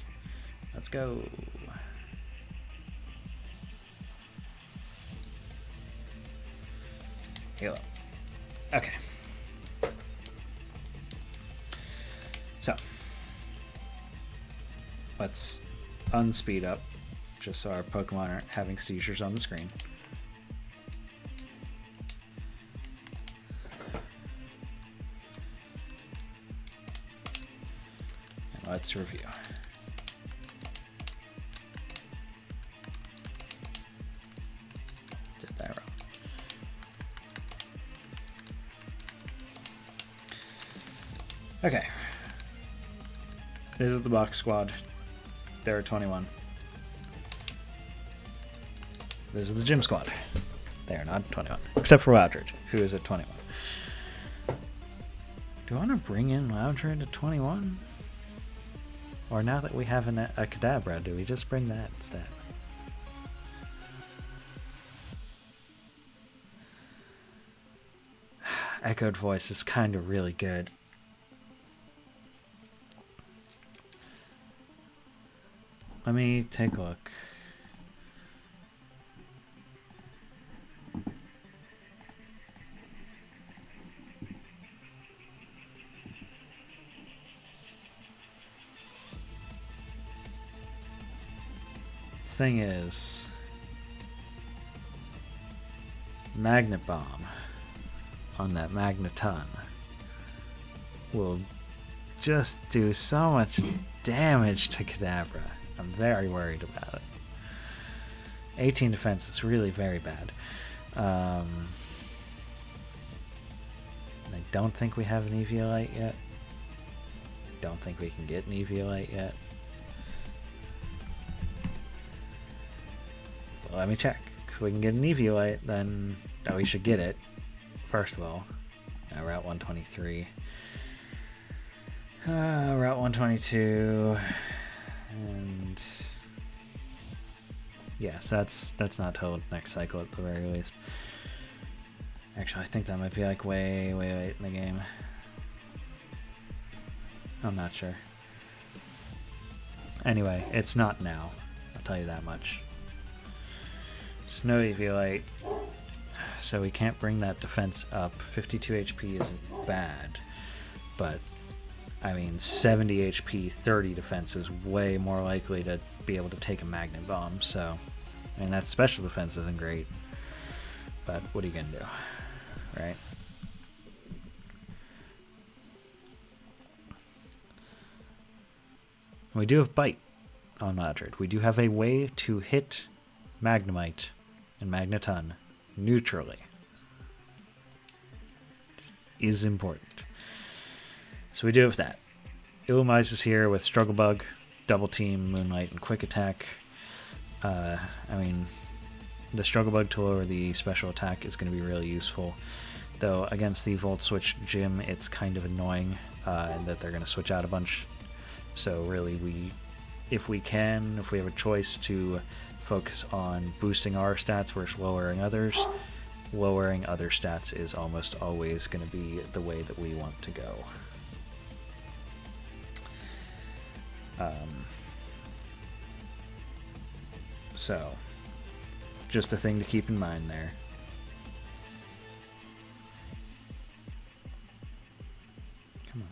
Let's go. Heal up. Okay. So, let's unspeed up, just so our Pokemon aren't having seizures on the screen. And let's review. Did that wrong. Okay. This is the box squad. There are 21. This is the gym squad. They are not 21. Except for Loudred, who is at 21. Do I want to bring in Loudred at 21? Or now that we have a Kadabra, do we just bring that instead? Echoed voice is kind of really good. Let me take a look. Thing is, Magnet Bomb on that Magneton will just do so much damage to Kadabra. I'm very worried about it. 18 defense is really very bad. I don't think we have an Eviolite yet. Don't think we can get an Eviolite yet. Well, let me check. If we can get an Eviolite, then we should get it. First of all, Route 123. Route 122. And yes, that's not till next cycle at the very least. Actually, I think that might be like way late in the game. I'm not sure. Anyway, it's not now. I'll tell you that much. Snow Eviolite, so we can't bring that defense up. 52 HP isn't bad, but I mean 70 HP, 30 defense is way more likely to be able to take a Magnet Bomb, so I mean that special defense isn't great, but what are you gonna do, right? We do have Bite on Loudred. We do have a way to hit Magnemite and Magneton neutrally. Is important. So we do have that. Illumise is here with Struggle Bug, Double Team, Moonlight, and Quick Attack. I mean, the Struggle Bug to lower the special attack is going to be really useful. Though against the Volt Switch gym, it's kind of annoying that they're going to switch out a bunch. So really, if we have a choice to focus on boosting our stats versus lowering others stats is almost always going to be the way that we want to go. So, just a thing to keep in mind there. Come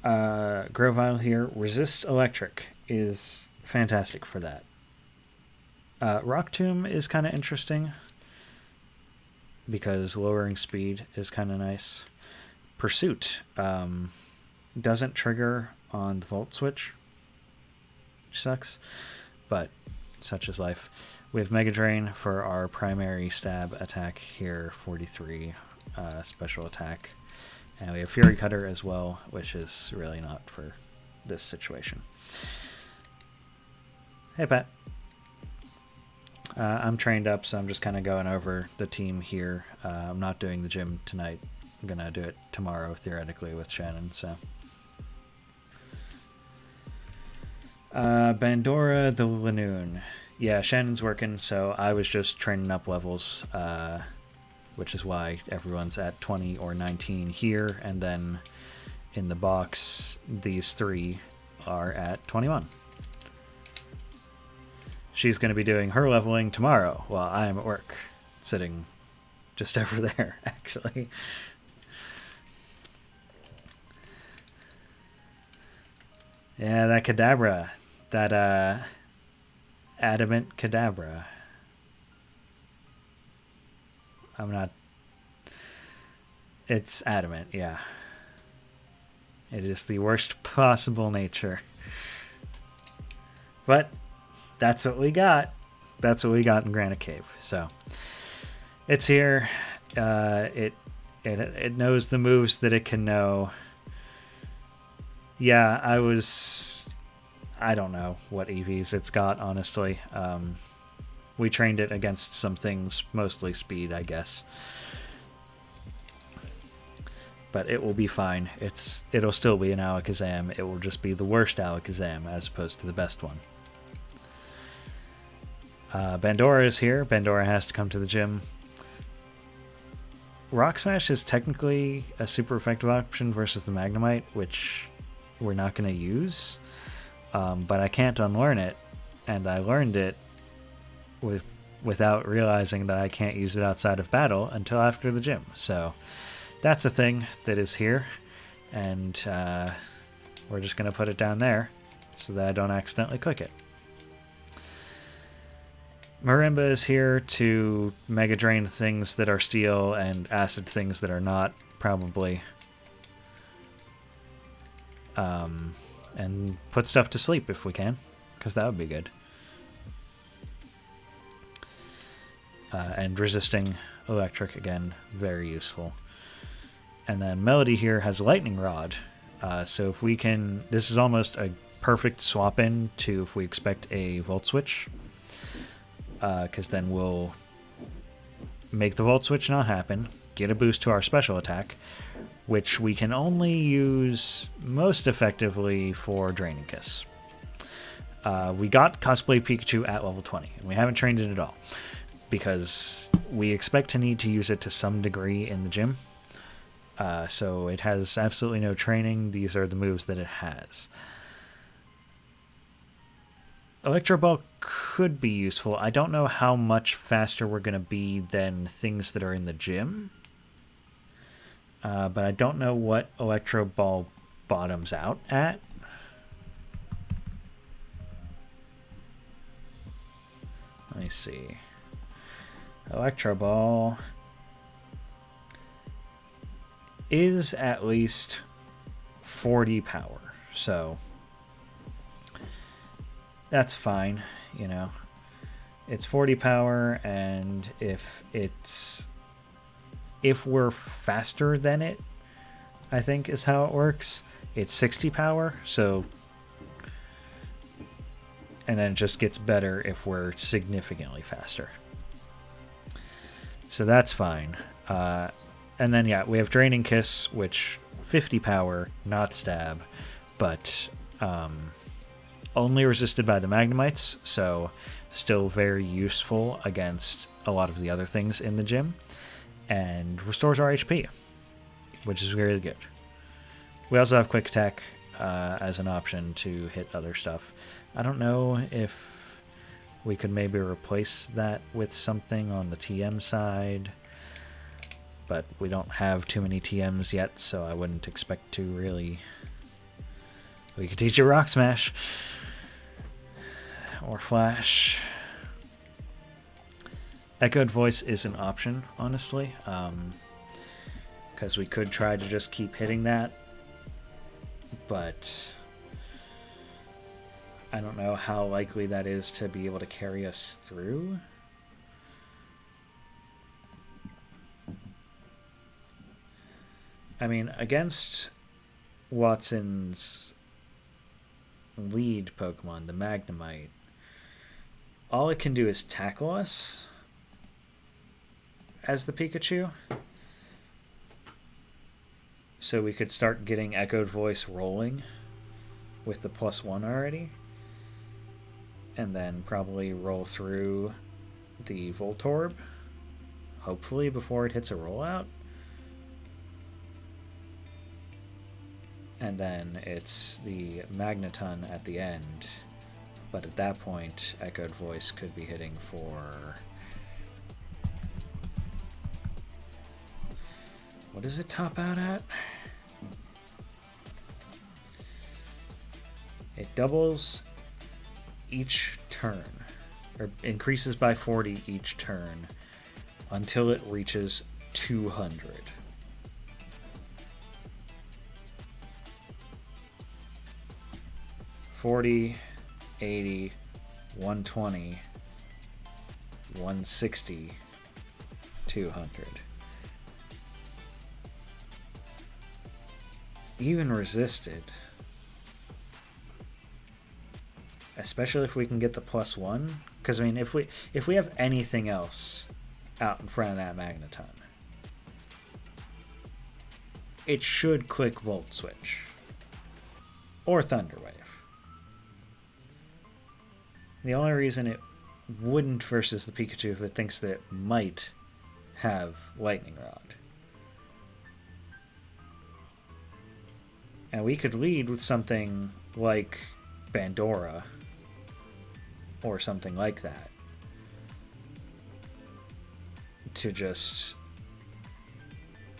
on. Grovyle here. Resists Electric is fantastic for that. Rock Tomb is kind of interesting because lowering speed is kind of nice. Pursuit doesn't trigger on the Volt Switch, which sucks, but such is life. We have Mega Drain for our primary stab attack here, 43 special attack, and we have Fury Cutter as well, which is really not for this situation. Hey, Pat. I'm trained up, so I'm just kind of going over the team here. I'm not doing the gym tonight I'm gonna do it tomorrow, theoretically, with Shannon, so. Bandora the Lanoon. Yeah, Shannon's working, so I was just training up levels, which is why everyone's at 20 or 19 here, and then in the box, these three are at 21. She's going to be doing her leveling tomorrow while I am at work, sitting just over there, actually. Yeah, that Kadabra. That, Adamant Kadabra. I'm not... It's adamant, yeah. It is the worst possible nature. But that's what we got. That's what we got in Granite Cave. So it's here. It knows the moves that it can know. Yeah, I don't know what EVs it's got, honestly. We trained it against some things, mostly speed, I guess. But it will be fine. It'll still be an Alakazam. It will just be the worst Alakazam as opposed to the best one. Bandora is here. Bandora has to come to the gym. Rock Smash is technically a super effective option versus the Magnemite, which we're not going to use. But I can't unlearn it, and I learned it without realizing that I can't use it outside of battle until after the gym. So that's a thing that is here, and we're just going to put it down there so that I don't accidentally click it. Marimba is here to Mega Drain things that are steel and acid things that are not, probably. And put stuff to sleep if we can, because that would be good. And resisting electric, again, very useful. And then Melody here has Lightning Rod. So if we can... This is almost a perfect swap-in to if we expect a Volt Switch. Because then we'll make the Volt Switch not happen, get a boost to our special attack, which we can only use most effectively for Draining Kiss. We got Cosplay Pikachu at level 20, and we haven't trained it at all, because we expect to need to use it to some degree in the gym. So it has absolutely no training. These are the moves that it has. Electro Ball could be useful. I don't know how much faster we're going to be than things that are in the gym. But I don't know what Electro Ball bottoms out at. Let me see. Electro Ball is at least 40 power, so that's fine, you know. It's 40 power, and if we're faster than it, I think is how it works, it's 60 power, so, and then it just gets better if we're significantly faster. So that's fine. And then, yeah, we have Draining Kiss, which 50 power, not stab, but only resisted by the Magnemites, so still very useful against a lot of the other things in the gym, and restores our HP, which is really good. We also have Quick Attack as an option to hit other stuff. I don't know if we could maybe replace that with something on the TM side, but we don't have too many TMs yet, so I wouldn't expect to really. We could teach you Rock Smash. Or Flash. Echoed Voice is an option, honestly. Because we could try to just keep hitting that. But I don't know how likely that is to be able to carry us through. I mean, against Wattson's lead Pokemon, the Magnemite, all it can do is tackle us as the Pikachu. so we could start getting Echoed Voice rolling with the +1 already, and then probably roll through the Voltorb, hopefully before it hits a rollout. And then it's the Magneton at the end, but at that point, Echoed Voice could be hitting for... what does it top out at? It doubles each turn, or increases by 40 each turn until it reaches 200. $40, $80, $120, $160, $200. Even resisted, especially if we can get the +1, because I mean, if we have anything else out in front of that Magneton, it should click Volt Switch or Thunder Wave. The only reason it wouldn't versus the Pikachu if it thinks that it might have Lightning Rod. And we could lead with something like Bandora or something like that to just,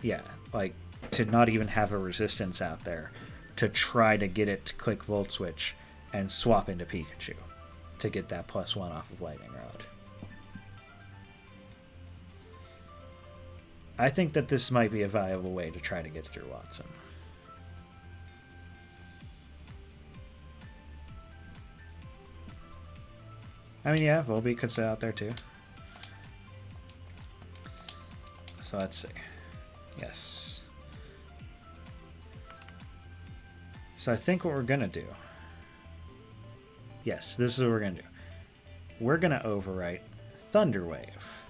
yeah, like to not even have a resistance out there, to try to get it to click Volt Switch and swap into Pikachu to get that +1 off of Lightning Rod. I think that this might be a viable way to try to get through Wattson. I mean, yeah, Volbeat could sit out there too. So let's see. Yes. So I think what we're going to do... yes, this is what we're going to do. We're going to overwrite Thunder Wave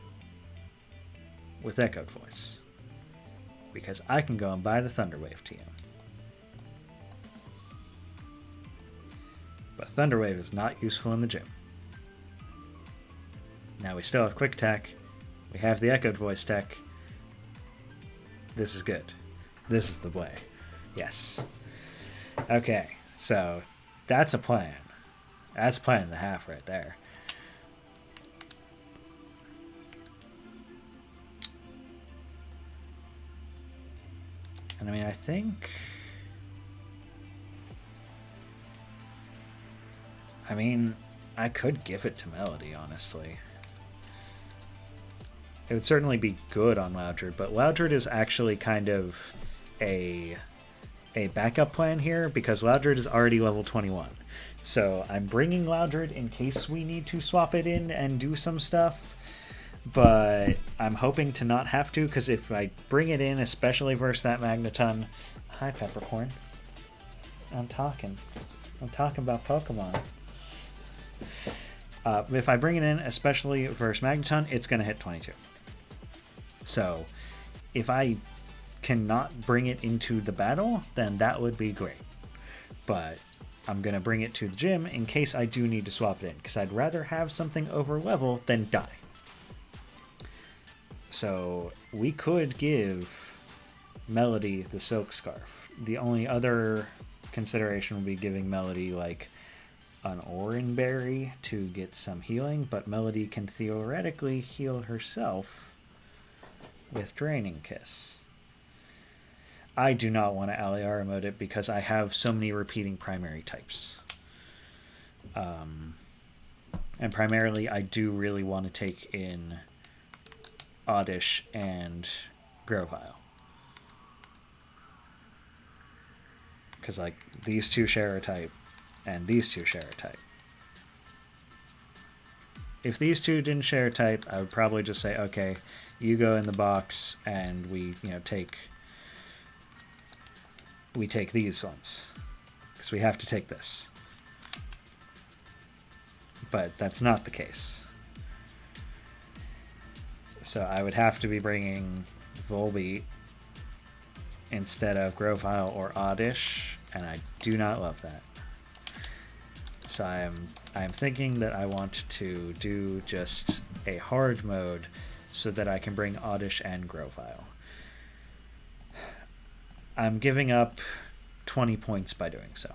with Echoed Voice, because I can go and buy the Thunder Wave TM. But Thunder Wave is not useful in the gym. Now we still have Quick Attack. We have the Echoed Voice tech. This is good. This is the play. Yes. Okay, so that's a plan. That's a plan and a half right there. And I mean, I think... I mean, I could give it to Melody, honestly. It would certainly be good on Loudred, but Loudred is actually kind of a backup plan here because Loudred is already level 21. So I'm bringing Loudred in case we need to swap it in and do some stuff, but I'm hoping to not have to, because if I bring it in, especially versus that Magneton... Hi, Peppercorn. I'm talking about Pokemon. If I bring it in, especially versus Magneton, it's going to hit 22. So if I cannot bring it into the battle, then that would be great. But I'm going to bring it to the gym in case I do need to swap it in, because I'd rather have something over level than die. So we could give Melody the Silk Scarf. The only other consideration would be giving Melody like an Oran Berry to get some healing, but Melody can theoretically heal herself with Draining Kiss. I do not want to LAR emote it because I have so many repeating primary types. And primarily I do really want to take in Oddish and Grovyle. Because like these two share a type and these two share a type. If these two didn't share a type, I would probably just say, okay, you go in the box and we, take these ones. Because we have to take this. But that's not the case. So I would have to be bringing Volbeat instead of Grovile or Oddish, and I do not love that. So I'm thinking that I want to do just a hard mode so that I can bring Oddish and Grovile. I'm giving up 20 points by doing so.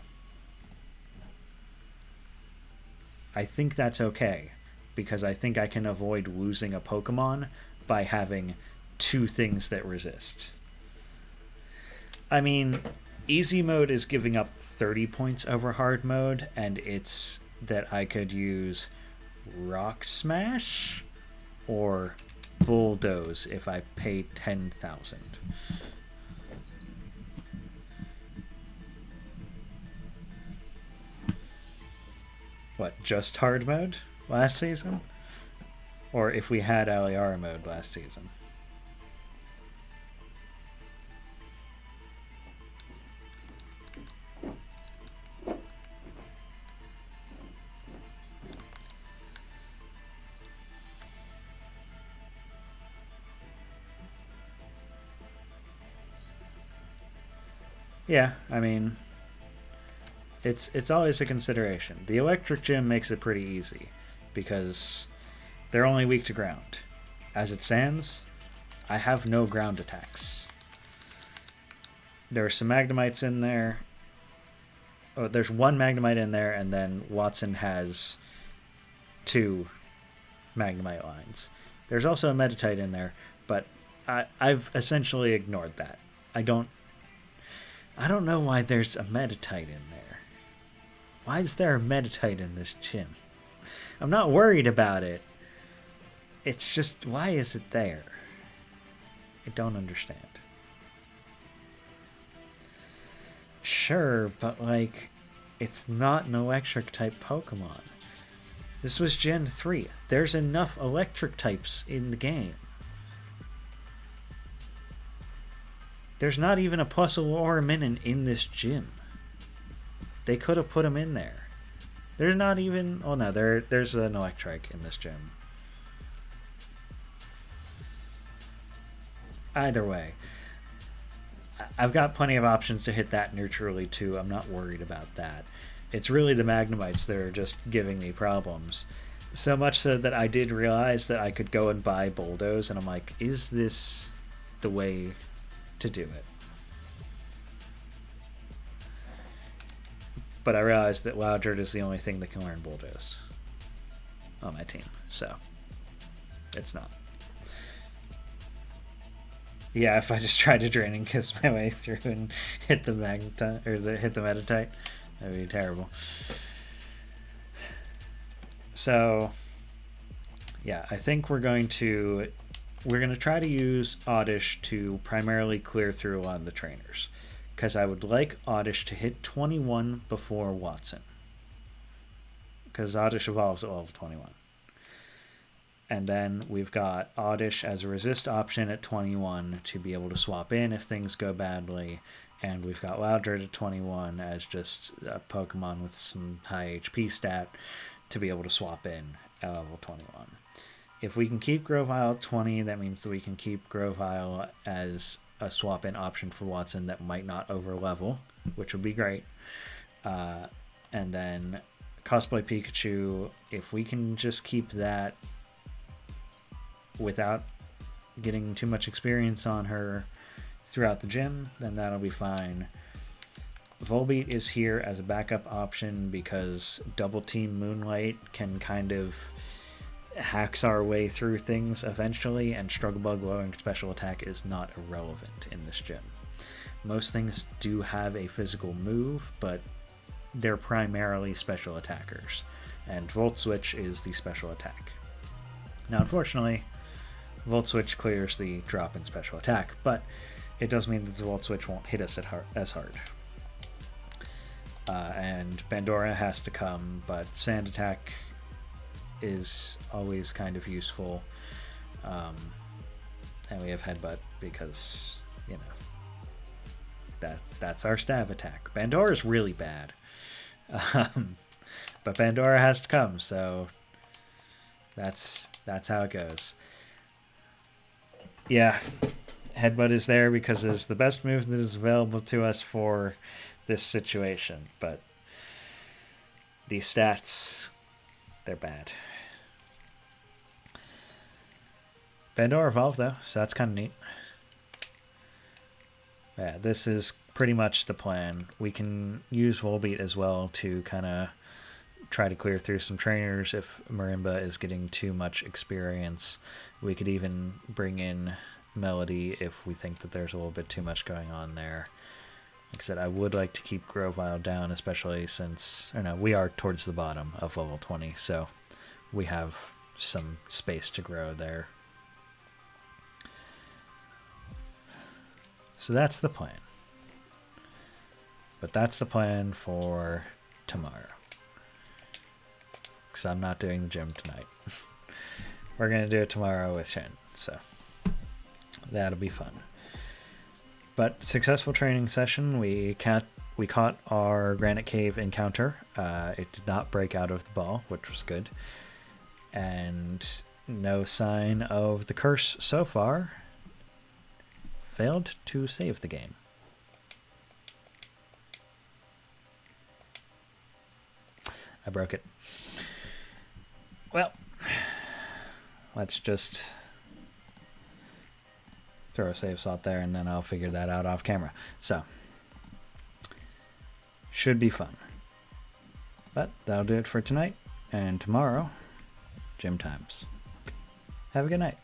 I think that's okay, because I think I can avoid losing a Pokemon by having two things that resist. I mean, easy mode is giving up 30 points over hard mode, and it's that I could use Rock Smash or Bulldoze if I pay 10,000. What, just hard mode last season? Or if we had Aliara mode last season? Yeah, I mean, it's always a consideration. The electric gym makes it pretty easy because they're only weak to ground. As it stands, I have no ground attacks. There are some Magnemites in there. Oh, there's one Magnemite in there, and then Wattson has 2 Magnemite lines. There's also a Meditite in there, but I've essentially ignored that. I don't know why there's a Meditite in there. Why is there a Meditite in this gym? I'm not worried about it. It's just, why is it there? I don't understand. Sure, but like, it's not an electric type Pokemon. This was Gen 3. There's enough electric types in the game. There's not even a Puzzle-Minin in this gym. They could have put him in there. There's not even... Oh no, there's an Electrike in this gym. Either way, I've got plenty of options to hit that neutrally too. I'm not worried about that. It's really the Magnemites that are just giving me problems. So much so that I did realize that I could go and buy Bulldoze, and I'm like, is this the way to do it? But I realized that Loudred is the only thing that can learn Bulldoze on my team, so it's not. Yeah, if I just tried to drain and kiss my way through and hit the Magnetite or hit the Meditite, that'd be terrible. So yeah, I think we're going to try to use Oddish to primarily clear through a lot of the trainers, because I would like Oddish to hit 21 before Wattson, because Oddish evolves at level 21. And then we've got Oddish as a resist option at 21 to be able to swap in if things go badly. And we've got Loudred at 21 as just a Pokemon with some high HP stat to be able to swap in at level 21. If we can keep Grovile at 20, that means that we can keep Grovile as a swap-in option for Wattson that might not over-level, which would be great. And then Cosplay Pikachu, if we can just keep that without getting too much experience on her throughout the gym, then that'll be fine. Volbeat is here as a backup option because Double Team Moonlight can kind of hacks our way through things eventually, and Struggle Bug lowering special attack is not irrelevant in this gym. Most things do have a physical move, but they're primarily special attackers, and Volt Switch is the special attack. Now, unfortunately, Volt Switch clears the drop in special attack, but it does mean that the Volt Switch won't hit us as hard. And Bandora has to come, but Sand Attack is always kind of useful. And we have Headbutt because, you know, that's our stab attack. Bandora is really bad. But Bandora has to come, so that's how it goes. Yeah, Headbutt is there because it's the best move that is available to us for this situation, but these stats, they're bad. Bandor evolved though, so that's kind of neat. Yeah, this is pretty much the plan. We can use Volbeat as well to kind of try to clear through some trainers if Marimba is getting too much experience. We could even bring in Melody if we think that there's a little bit too much going on there. Like I said, I would like to keep Grovyle down, especially since we are towards the bottom of level 20, so we have some space to grow there. So that's the plan. But that's the plan for tomorrow. Because I'm not doing the gym tonight. We're going to do it tomorrow with Shen. So that'll be fun. But successful training session. We caught our Granite Cave encounter. It did not break out of the ball, which was good. And no sign of the curse so far. Failed to save the game. I broke it. Well, let's just throw a save slot there and then I'll figure that out off camera. So, should be fun. But that'll do it for tonight. And tomorrow, gym times. Have a good night.